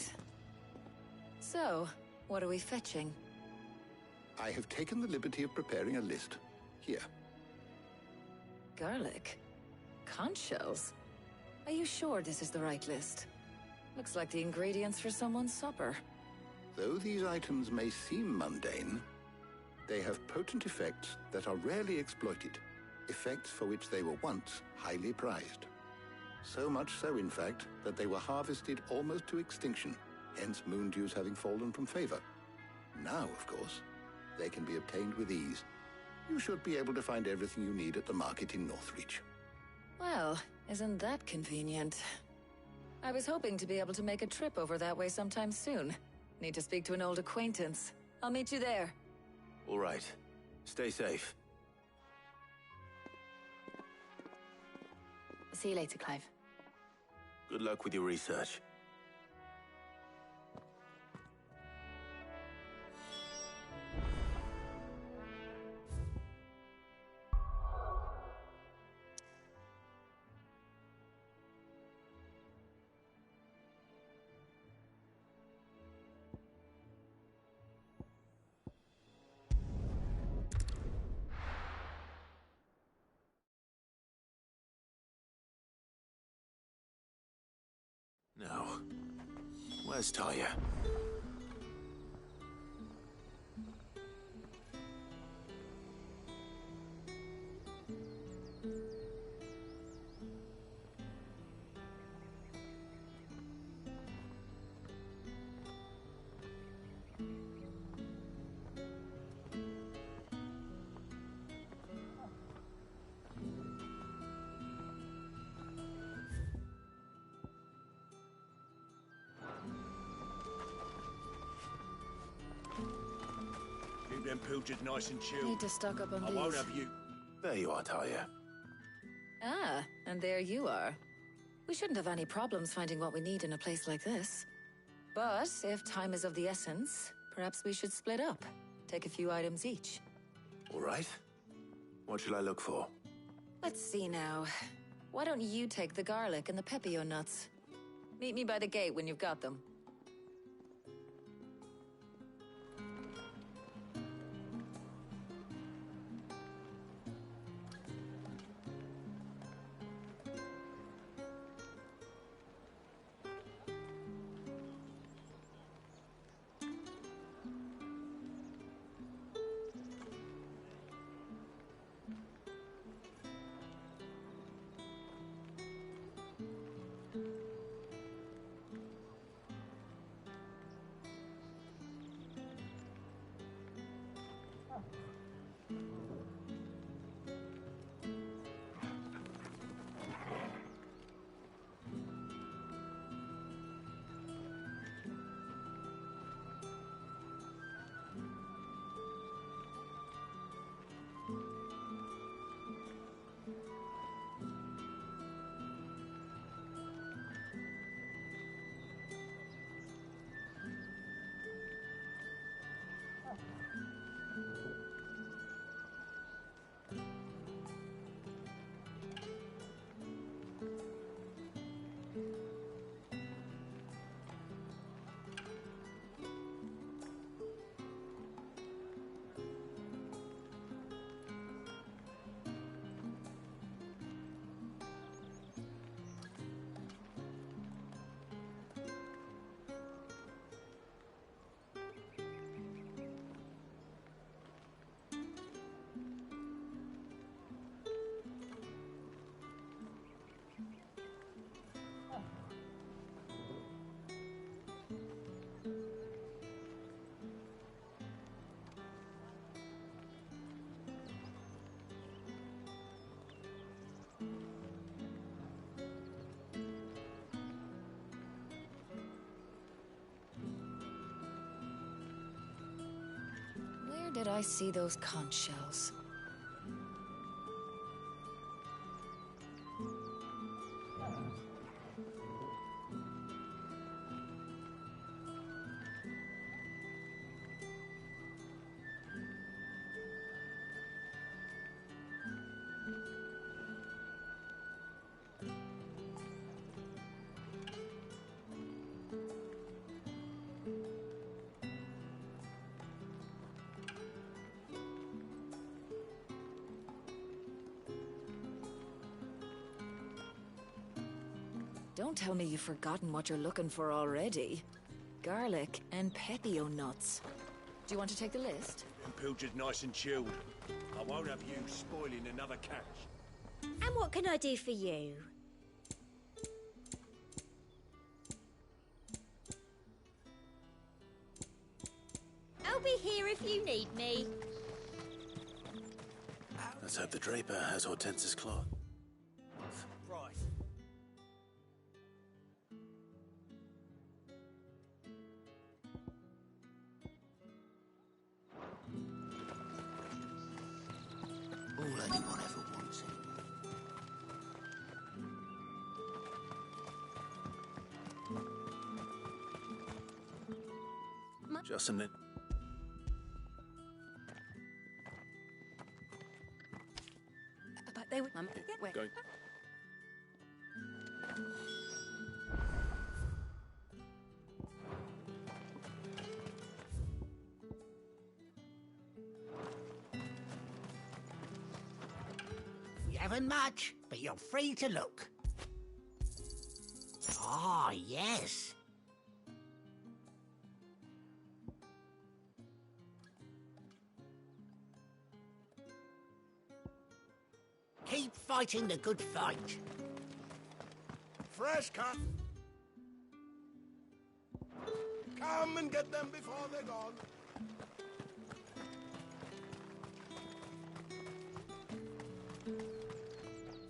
So, what are we fetching? I have taken the liberty of preparing a list. Here. Garlic? Conch shells? Are you sure this is the right list? Looks like the ingredients for someone's supper. Though these items may seem mundane, they have potent effects that are rarely exploited, effects for which they were once highly prized. So much so, in fact, that they were harvested almost to extinction, hence moon dews having fallen from favor. Now, of course, they can be obtained with ease. You should be able to find everything you need at the market in Northreach. Well, isn't that convenient? I was hoping to be able to make a trip over that way sometime soon. Need to speak to an old acquaintance. I'll meet you there. All right. Stay safe. See you later, Clive. Good luck with your research. Now, where's Talia? Them pilchards nice and chilled. Need to stock up on I these. won't have you. There you are, Talia. Ah, and there you are. We shouldn't have any problems finding what we need in a place like this. But if time is of the essence, perhaps we should split up. Take a few items each. All right. What shall I look for? Let's see now. Why don't you take the garlic and the pepio nuts? Meet me by the gate when you've got them. did I see those conch shells? Don't tell me you've forgotten what you're looking for already. Garlic and pepio nuts. Do you want to take the list? Pilchard's nice and chilled. I won't have you spoiling another catch. And what can I do for you? I'll be here if you need me. Let's hope the Draper has Hortense's cloth. Right. All anyone ever wants. Just a minute. But they would... Going. We haven't much, but you're free to look. Ah, yes. Keep fighting the good fight. Fresh cut. Come and get them before they're gone.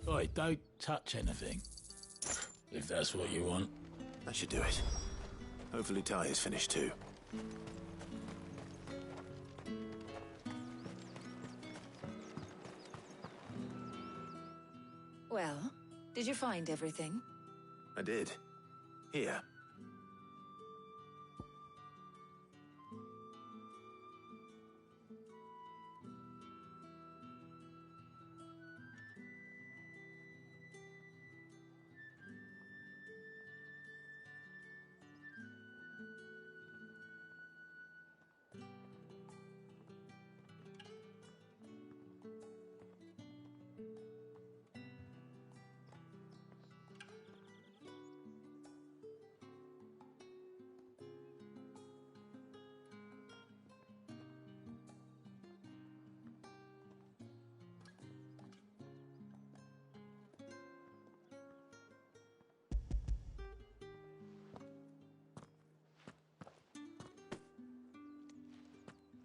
Oi, don't touch anything. If that's what you want. That should do it. Hopefully Ty is finished too. Well, did you find everything? I did. Here.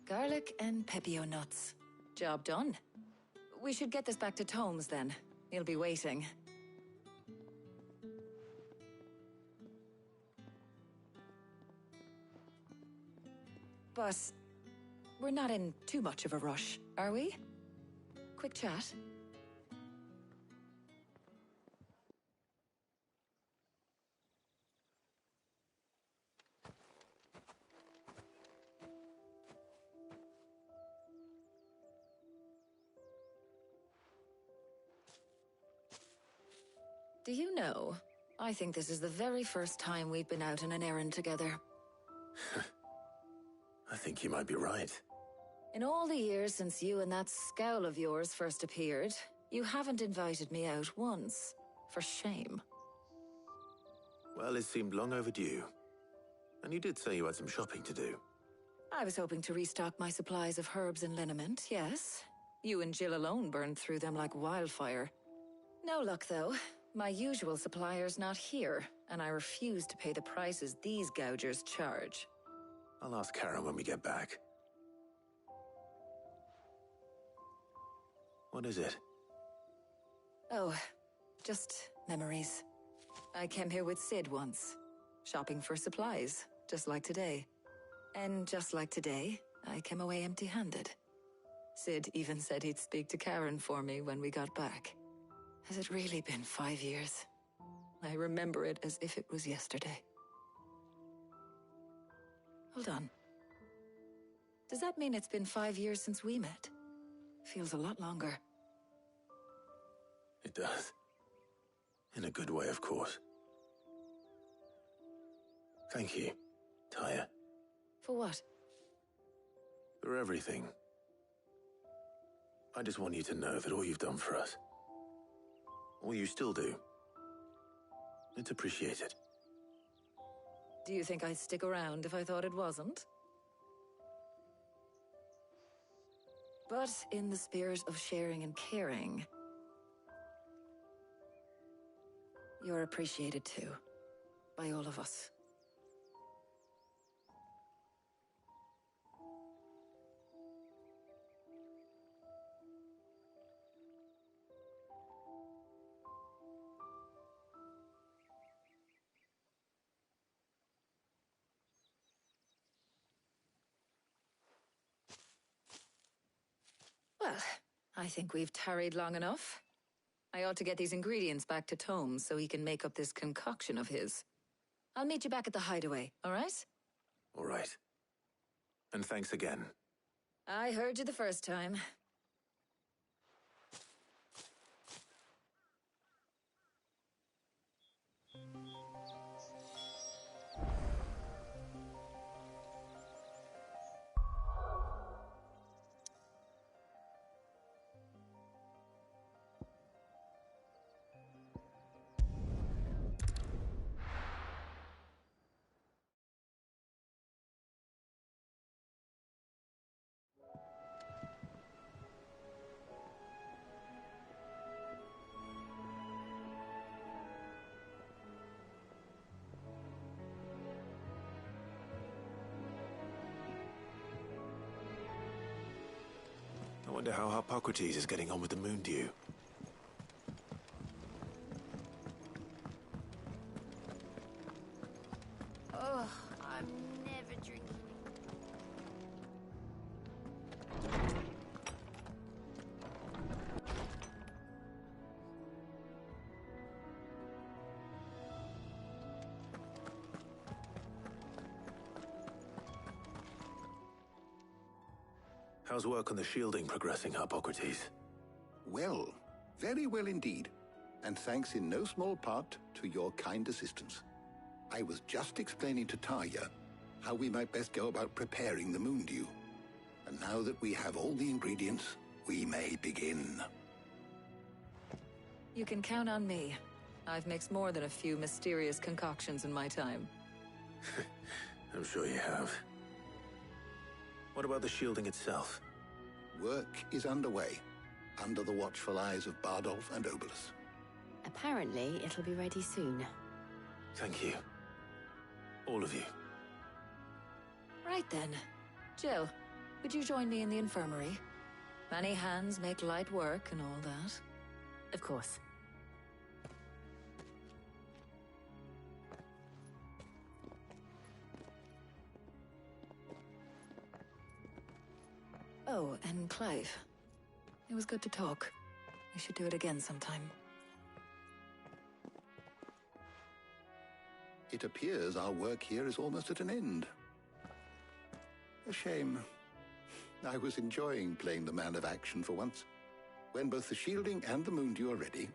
Garlic and pepio nuts. Job done. We should get this back to Tomes then. He'll be waiting. But we're not in too much of a rush, are we? Quick chat. Do you know, I think this is the very first time we've been out on an errand together. I think you might be right. In all the years since you and that scowl of yours first appeared, you haven't invited me out once. For shame. Well, it seemed long overdue. And you did say you had some shopping to do. I was hoping to restock my supplies of herbs and liniment, yes. You and Jill alone burned through them like wildfire. No luck, though. My usual supplier's not here, and I refuse to pay the prices these gougers charge. I'll ask Karen when we get back. What is it? Oh, just memories. I came here with Sid once, shopping for supplies, just like today. And just like today, I came away empty-handed. Sid even said he'd speak to Karen for me when we got back. Has it really been 5 years? I remember it as if it was yesterday. Hold on. Does that mean it's been 5 years since we met? Feels a lot longer. It does. In a good way, of course. Thank you, Tyre. For what? For everything. I just want you to know that all you've done for us, all you still do, it's appreciated. Do you think I'd stick around if I thought it wasn't? But in the spirit of sharing and caring, you're appreciated too, by all of us. Well, I think we've tarried long enough. I ought to get these ingredients back to Tomes so he can make up this concoction of his. I'll meet you back at the hideaway, all right? All right. And thanks again. I heard you the first time. I wonder how Hippocrates is getting on with the Moondew. Oh, I'm never drinking. How's work on the shielding progressing, Hippocrates? Well, very well indeed. And thanks in no small part to your kind assistance. I was just explaining to Tarja how we might best go about preparing the Moondew. And now that we have all the ingredients, we may begin. You can count on me. I've mixed more than a few mysterious concoctions in my time. I'm sure you have. What about the shielding itself? Work is underway, under the watchful eyes of Bardolph and Obolus. Apparently, it'll be ready soon. Thank you. All of you. Right then. Jill, would you join me in the infirmary? Many hands make light work and all that. Of course. Oh, and Clive. It was good to talk. We should do it again sometime. It appears our work here is almost at an end. A shame. I was enjoying playing the man of action for once. When both the shielding and the Moondew are ready,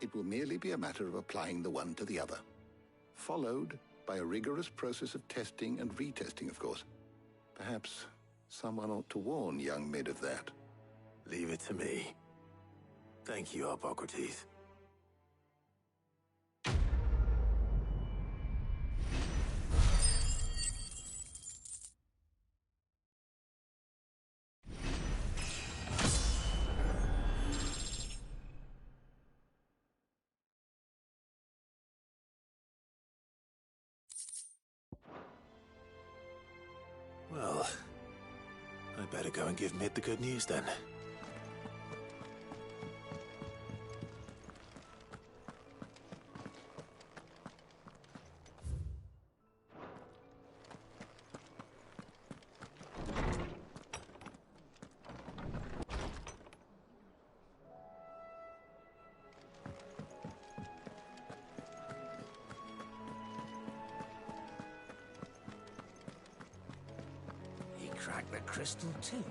it will merely be a matter of applying the one to the other. Followed by a rigorous process of testing and retesting, of course. Perhaps someone ought to warn young Mid of that. Leave it to me. Thank you, Hippocrates. Well, I'd better go and give Mid the good news then. track the crystal too?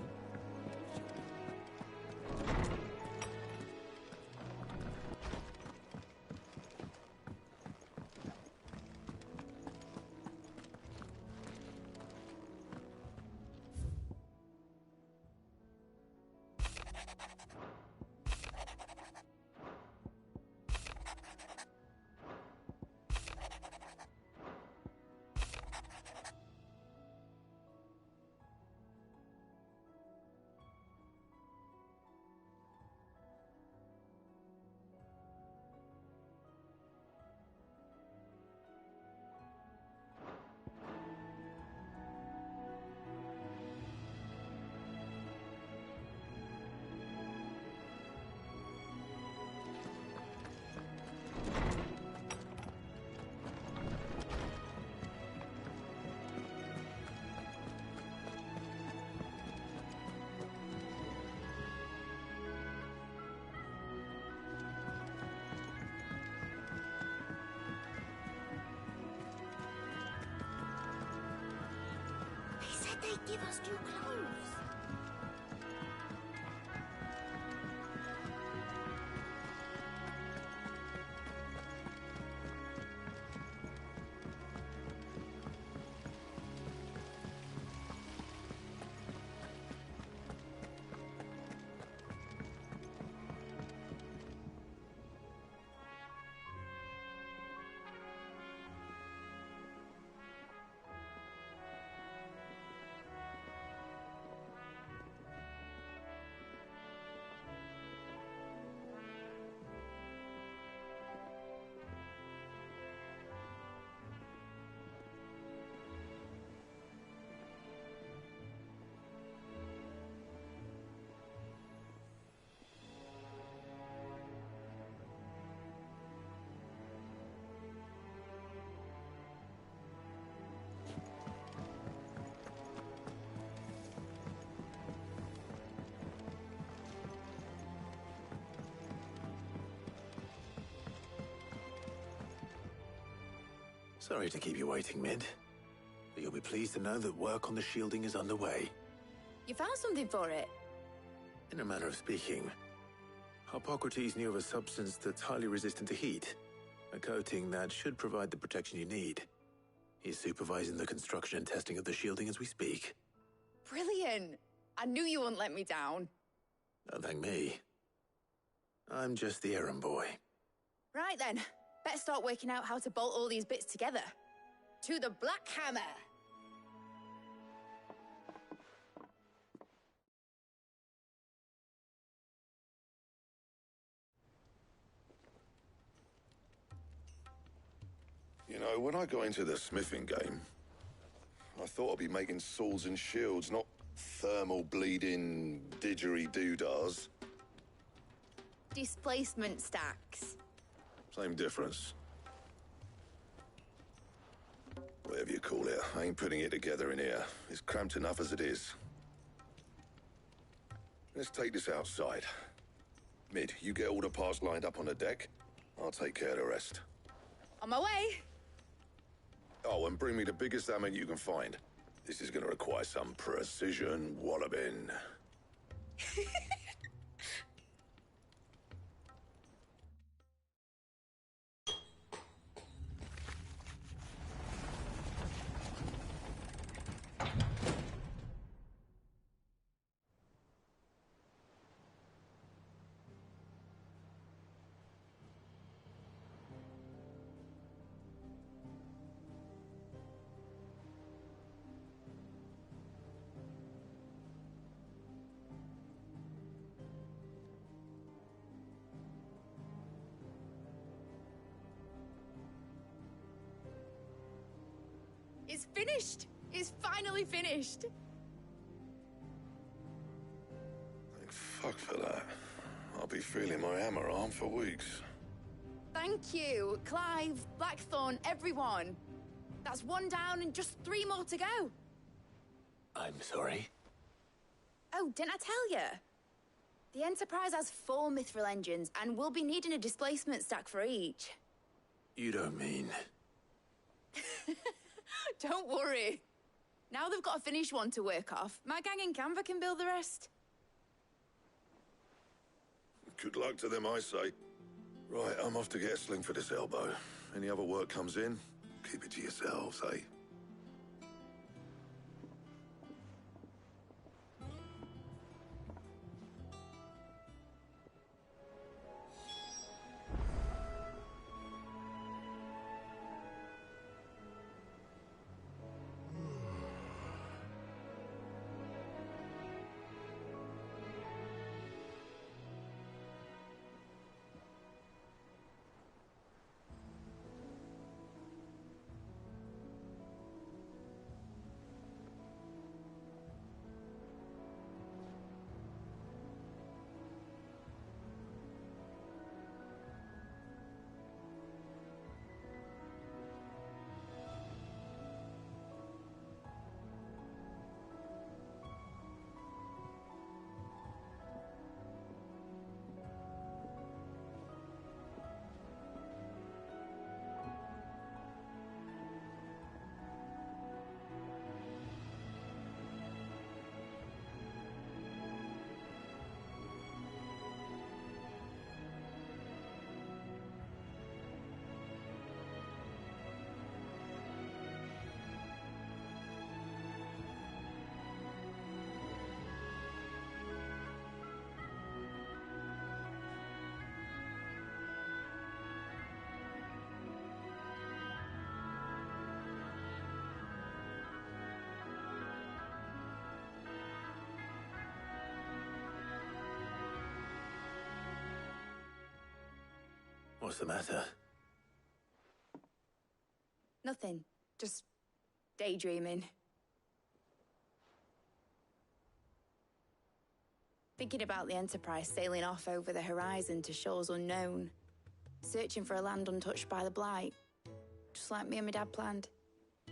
They give us new clothes. Sorry to keep you waiting, Mid. But you'll be pleased to know that work on the shielding is underway. You found something for it? In a manner of speaking, Harpocrates knew of a substance that's highly resistant to heat. A coating that should provide the protection you need. He's supervising the construction and testing of the shielding as we speak. Brilliant! I knew you wouldn't let me down. Don't thank me. I'm just the errand boy. Right then, better start working out how to bolt all these bits together. To the Black Hammer! You know, when I got into the smithing game, I thought I'd be making swords and shields, not thermal bleeding didgeridoo-dahs. Displacement stacks. Same difference. Whatever you call it, I ain't putting it together in here. It's cramped enough as it is. Let's take this outside. Mid, you get all the parts lined up on the deck. I'll take care of the rest. On my way! Oh, and bring me the biggest hammer you can find. This is gonna require some precision walloping. It's finished! It's finally finished! Thank fuck for that. I'll be feeling my hammer arm for weeks. Thank you, Clive, Blackthorn, everyone. That's one down and just 3 more to go. I'm sorry? Oh, didn't I tell you? The Enterprise has 4 mithril engines, and we'll be needing a displacement stack for each. You don't mean... Don't worry. Now they've got a finished one to work off. My gang in Canva can build the rest. Good luck to them, I say. Right, I'm off to get a sling for this elbow. Any other work comes in, keep it to yourselves, eh? What's the matter? Nothing. Just daydreaming. Thinking about the Enterprise sailing off over the horizon to shores unknown. Searching for a land untouched by the Blight. Just like me and my dad planned.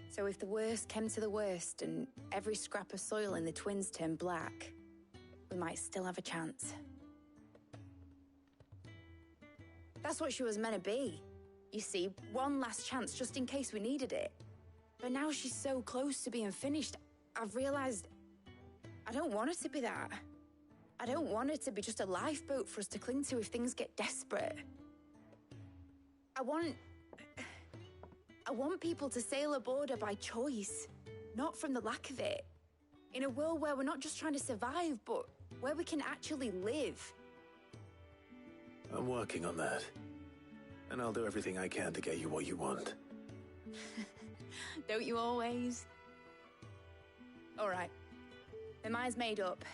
So if the worst came to the worst and every scrap of soil in the Twins turned black, we might still have a chance. That's what she was meant to be. You see, one last chance just in case we needed it. But now she's so close to being finished, I've realized I don't want her to be that. I don't want her to be just a lifeboat for us to cling to if things get desperate. I want people to sail aboard her by choice, not from the lack of it. In a world where we're not just trying to survive, but where we can actually live. I'm working on that. And I'll do everything I can to get you what you want. Don't you always? All right. My mind's made up.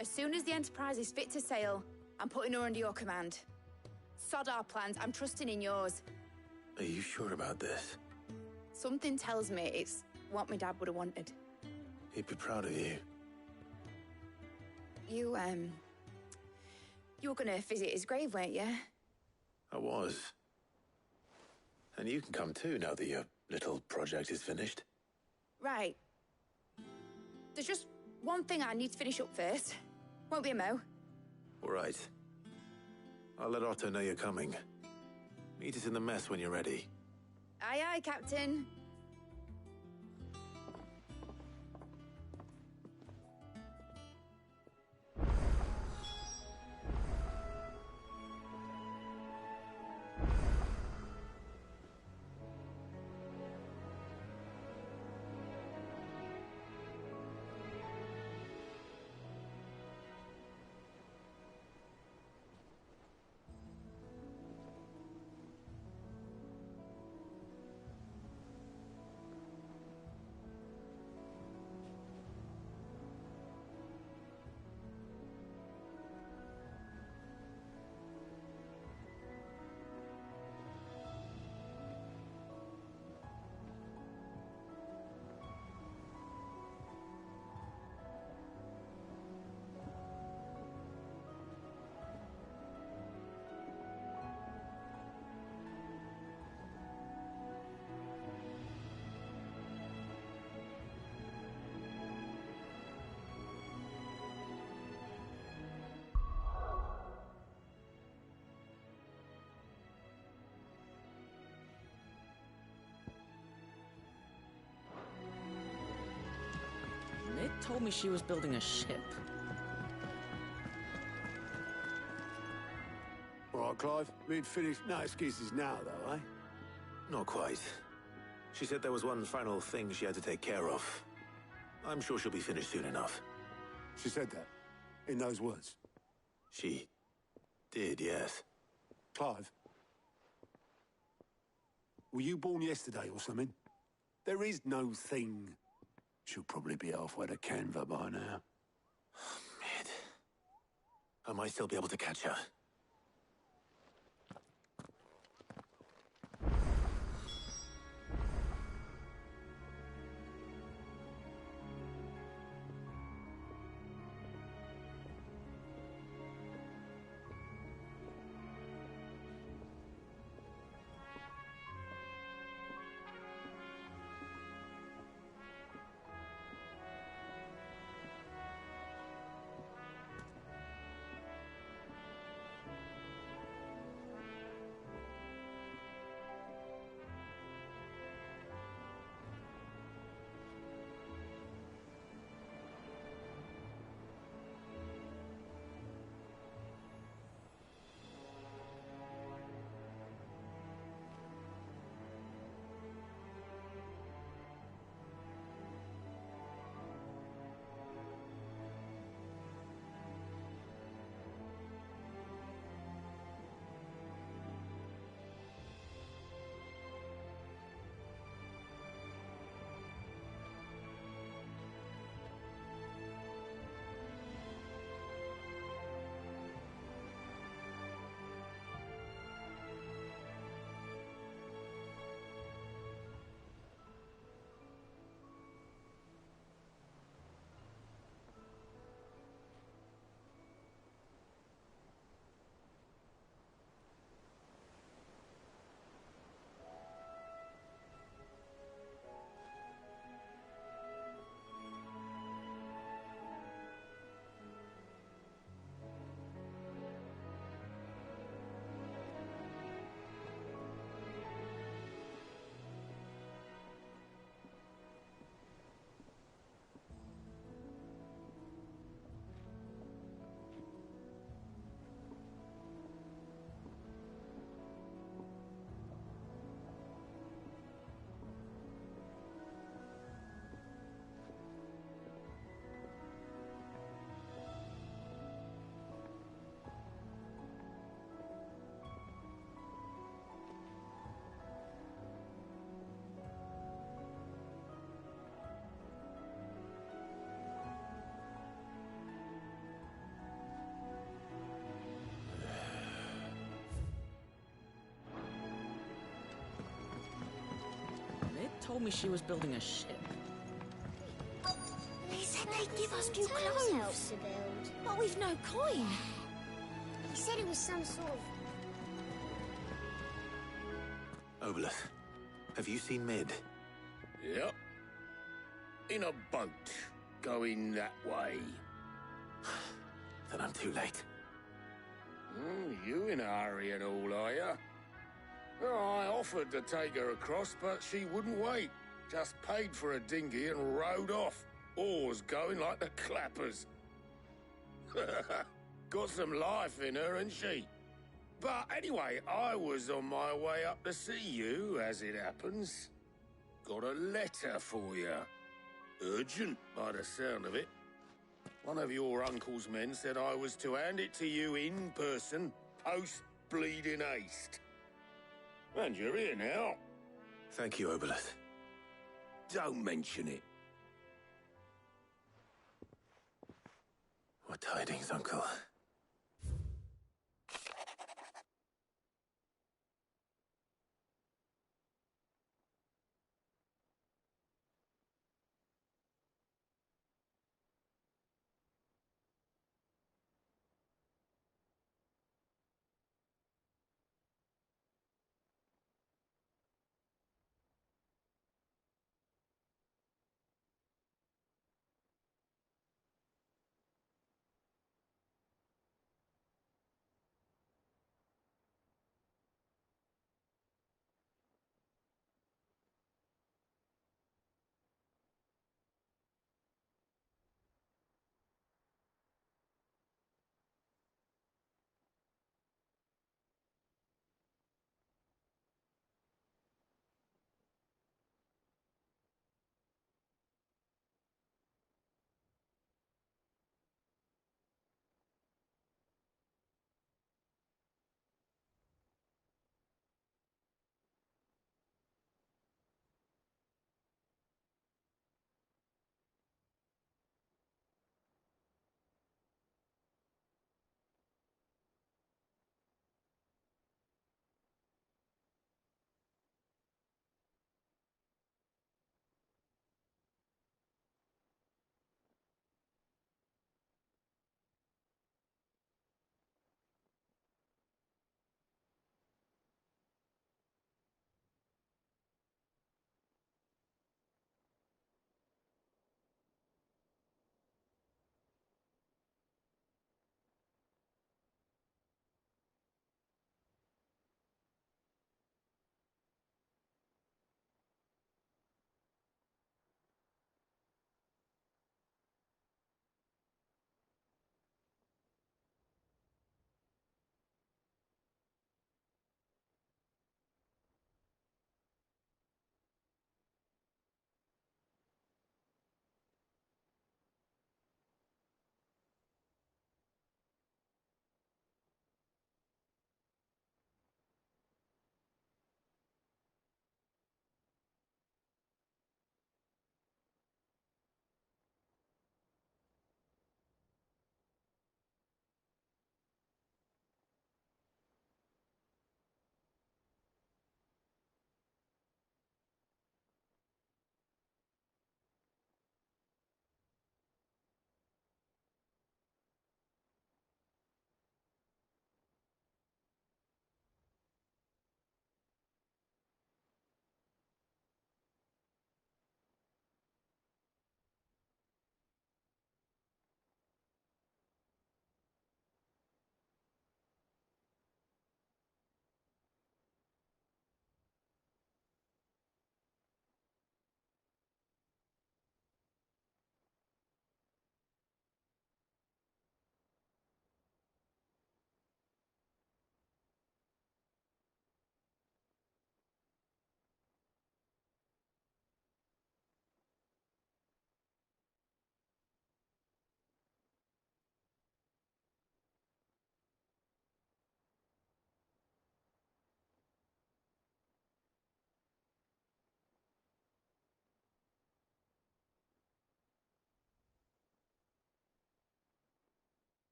As soon as the Enterprise is fit to sail, I'm putting her under your command. Sod our plans, I'm trusting in yours. Are you sure about this? Something tells me it's what my dad would have wanted. He'd be proud of you. You were gonna visit his grave, weren't you? I was. And you can come too now that your little project is finished. Right. There's just one thing I need to finish up first. Won't be a mo. All right. I'll let Otto know you're coming. Meet us in the mess when you're ready. Aye, aye, Captain. told me she was building a ship. All right, Clive. We'd finished. No excuses now, though, eh? Not quite. She said there was one final thing she had to take care of. I'm sure she'll be finished soon enough. She said that? In those words? She did, yes. Clive? Were you born yesterday or something? There is no thing. She'll probably be halfway to Canva by now. Mid. I might still be able to catch her. Told me she was building a ship. They said they'd give us new clothes to build. but we've no coin. He said it was some sort of... Obolus, have you seen Mid? Yep. In a boat, going that way. Then I'm too late. You in a hurry and all, are ya? I offered to take her across, but she wouldn't wait. Just paid for a dinghy and rowed off. Oars going like the clappers. Got some life in her, ain't she? But anyway, I was on my way up to see you, as it happens. Got a letter for you. Urgent, by the sound of it. One of your uncle's men said I was to hand it to you in person, post-bleeding haste. And you're here now. Thank you, Obolus. Don't mention it. What tidings, Uncle?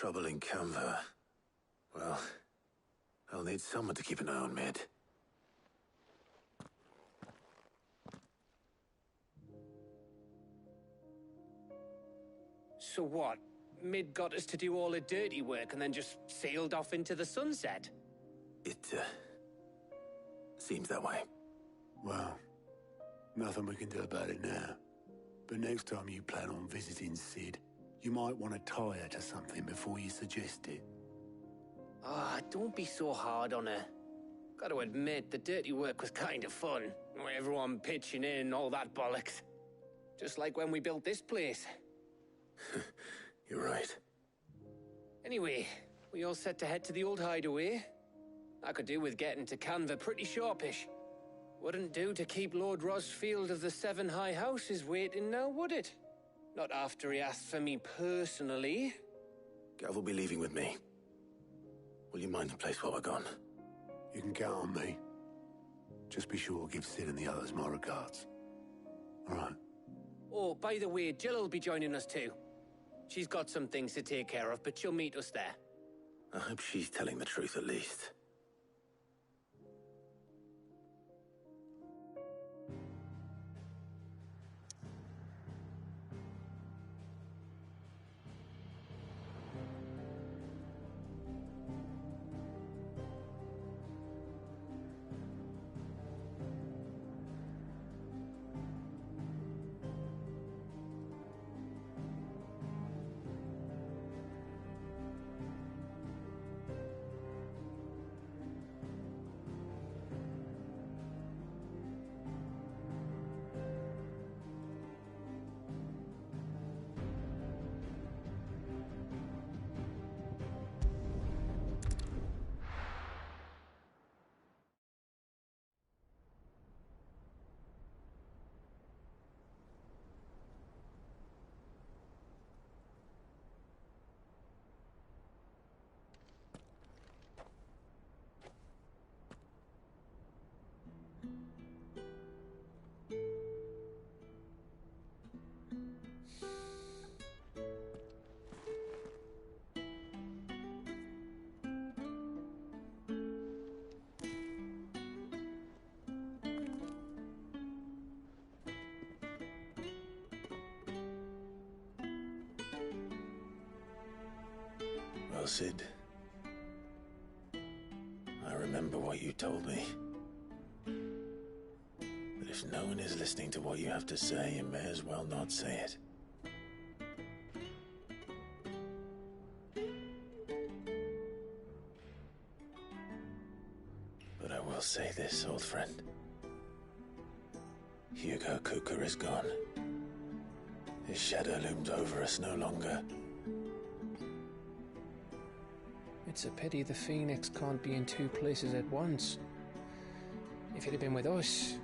Trouble in Canva. Well, I'll need someone to keep an eye on Mid. So what? Mid got us to do all the dirty work and then just sailed off into the sunset? It, seems that way. Well, nothing we can do about it now. But next time you plan on visiting Sid, you might want to tie her to something before you suggest it. Ah, don't be so hard on her. Gotta admit, the dirty work was kind of fun. Everyone pitching in, all that bollocks. Just like when we built this place. You're right. Anyway, we all set to head to the old hideaway. I could do with getting to Canva pretty sharpish. Wouldn't do to keep Lord Rosfield of the Seven High Houses waiting now, would it? Not after he asked for me personally. Gav will be leaving with me. Will you mind the place while we're gone? You can count on me. Just be sure to give Sid and the others my regards. All right. Oh, by the way, Jill will be joining us too. She's got some things to take care of, but she'll meet us there. I hope she's telling the truth at least. Well, Sid, I remember what you told me. But if no one is listening to what you have to say, you may as well not say it. But I will say this, old friend. Hugo Cooker is gone. His shadow looms over us no longer. It's a pity the Phoenix can't be in two places at once. If he'd have been with us,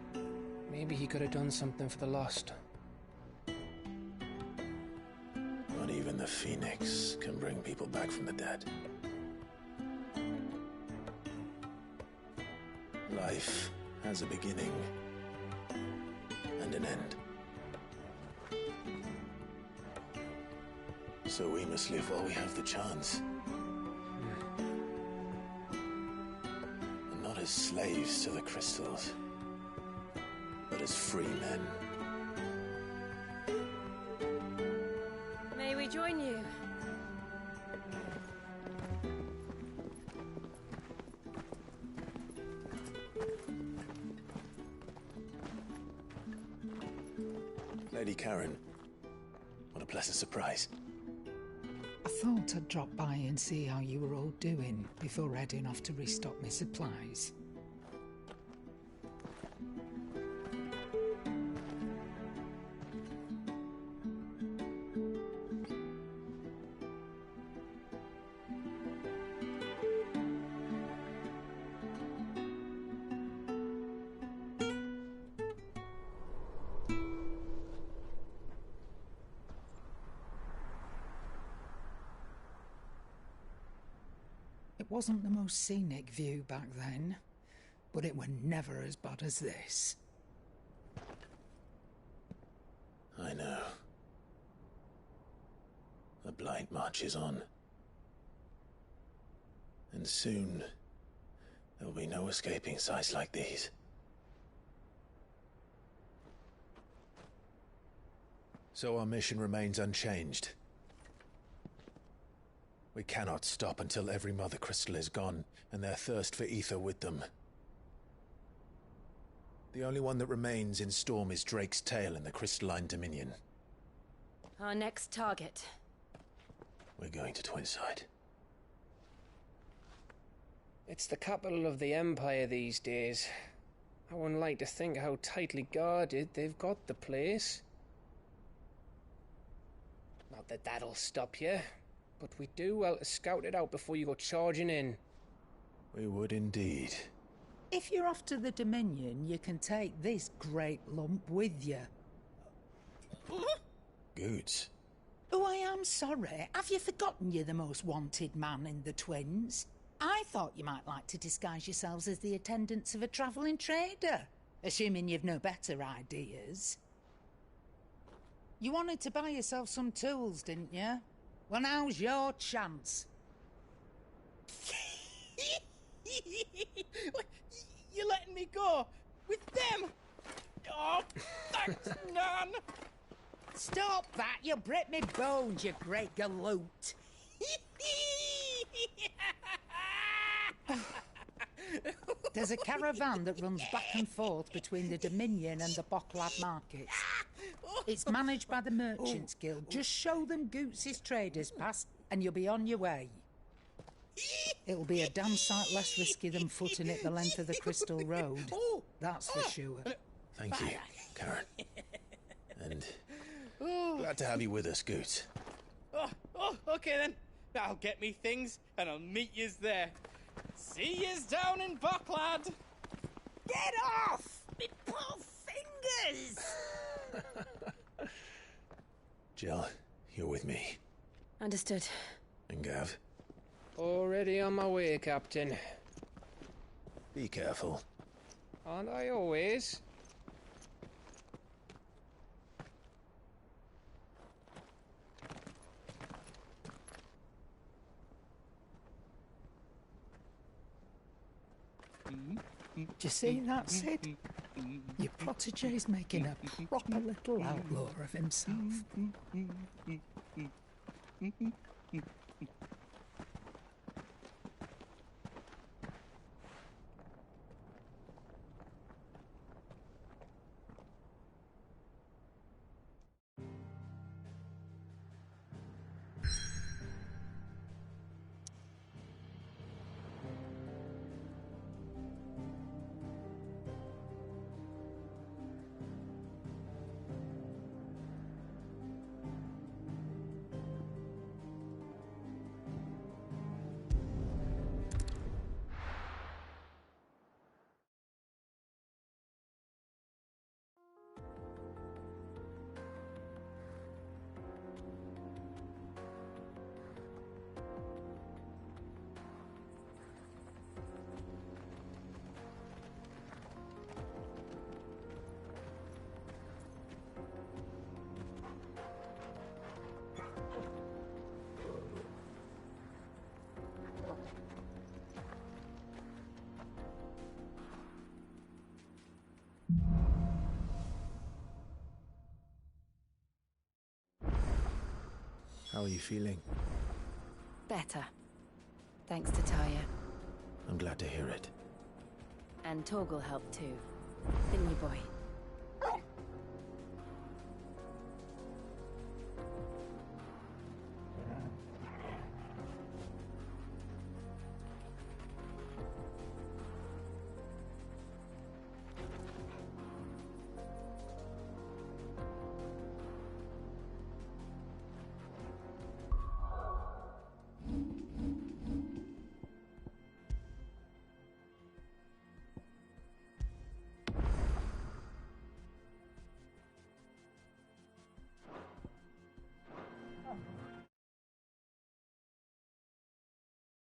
maybe he could have done something for the Lost. Not even the Phoenix can bring people back from the dead. Life has a beginning and an end. So we must live while we have the chance. And not as slaves to the crystals, but as free men. May we join you? Lady Karen, what a pleasant surprise. I thought I'd drop by and see how you were all doing before heading off to restock my supplies. It wasn't the most scenic view back then, but it were never as bad as this. I know. The Blight marches on, And soon, there'll be no escaping sights like these. So our mission remains unchanged. We cannot stop until every Mother Crystal is gone, and their thirst for ether with them. The only one that remains in Storm is Drake's Tail in the Crystalline Dominion. Our next target. We're going to Twinside. It's the capital of the Empire these days. I wouldn't like to think how tightly guarded they've got the place. Not that that'll stop you, but we do well to scout it out before you go charging in. We would indeed. If you're off to the Dominion, you can take this great lump with you. Goods. Oh, I am sorry. Have you forgotten you're the most wanted man in the Twins? I thought you might like to disguise yourselves as the attendants of a travelling trader, assuming you've no better ideas. You wanted to buy yourself some tools, didn't you? Well, now's your chance. You're letting me go with them? Oh, thanks, Nan. Stop that! You'll break me bones, you great galoot. There's a caravan that runs back and forth between the Dominion and the Bocklad markets. It's managed by the Merchants Guild. Just show them Goots' traders pass and you'll be on your way. It'll be a damn sight less risky than footing it the length of the Crystal Road. That's for sure. Thank you, Karen. And glad to have you with us, Goots. Okay then. I'll get me things and I'll meet yous there. See yous down in Bocklad. Get off! Me poor fingers! Jill, you're with me. Understood. And Gav? Already on my way, Captain. Be careful. Aren't I always? Do you see that, Sid? Your protege's making a proper little outlaw of himself. How are you feeling? Better. Thanks to Taya. I'm glad to hear it. And Torgal helped too. Didn't you, boy?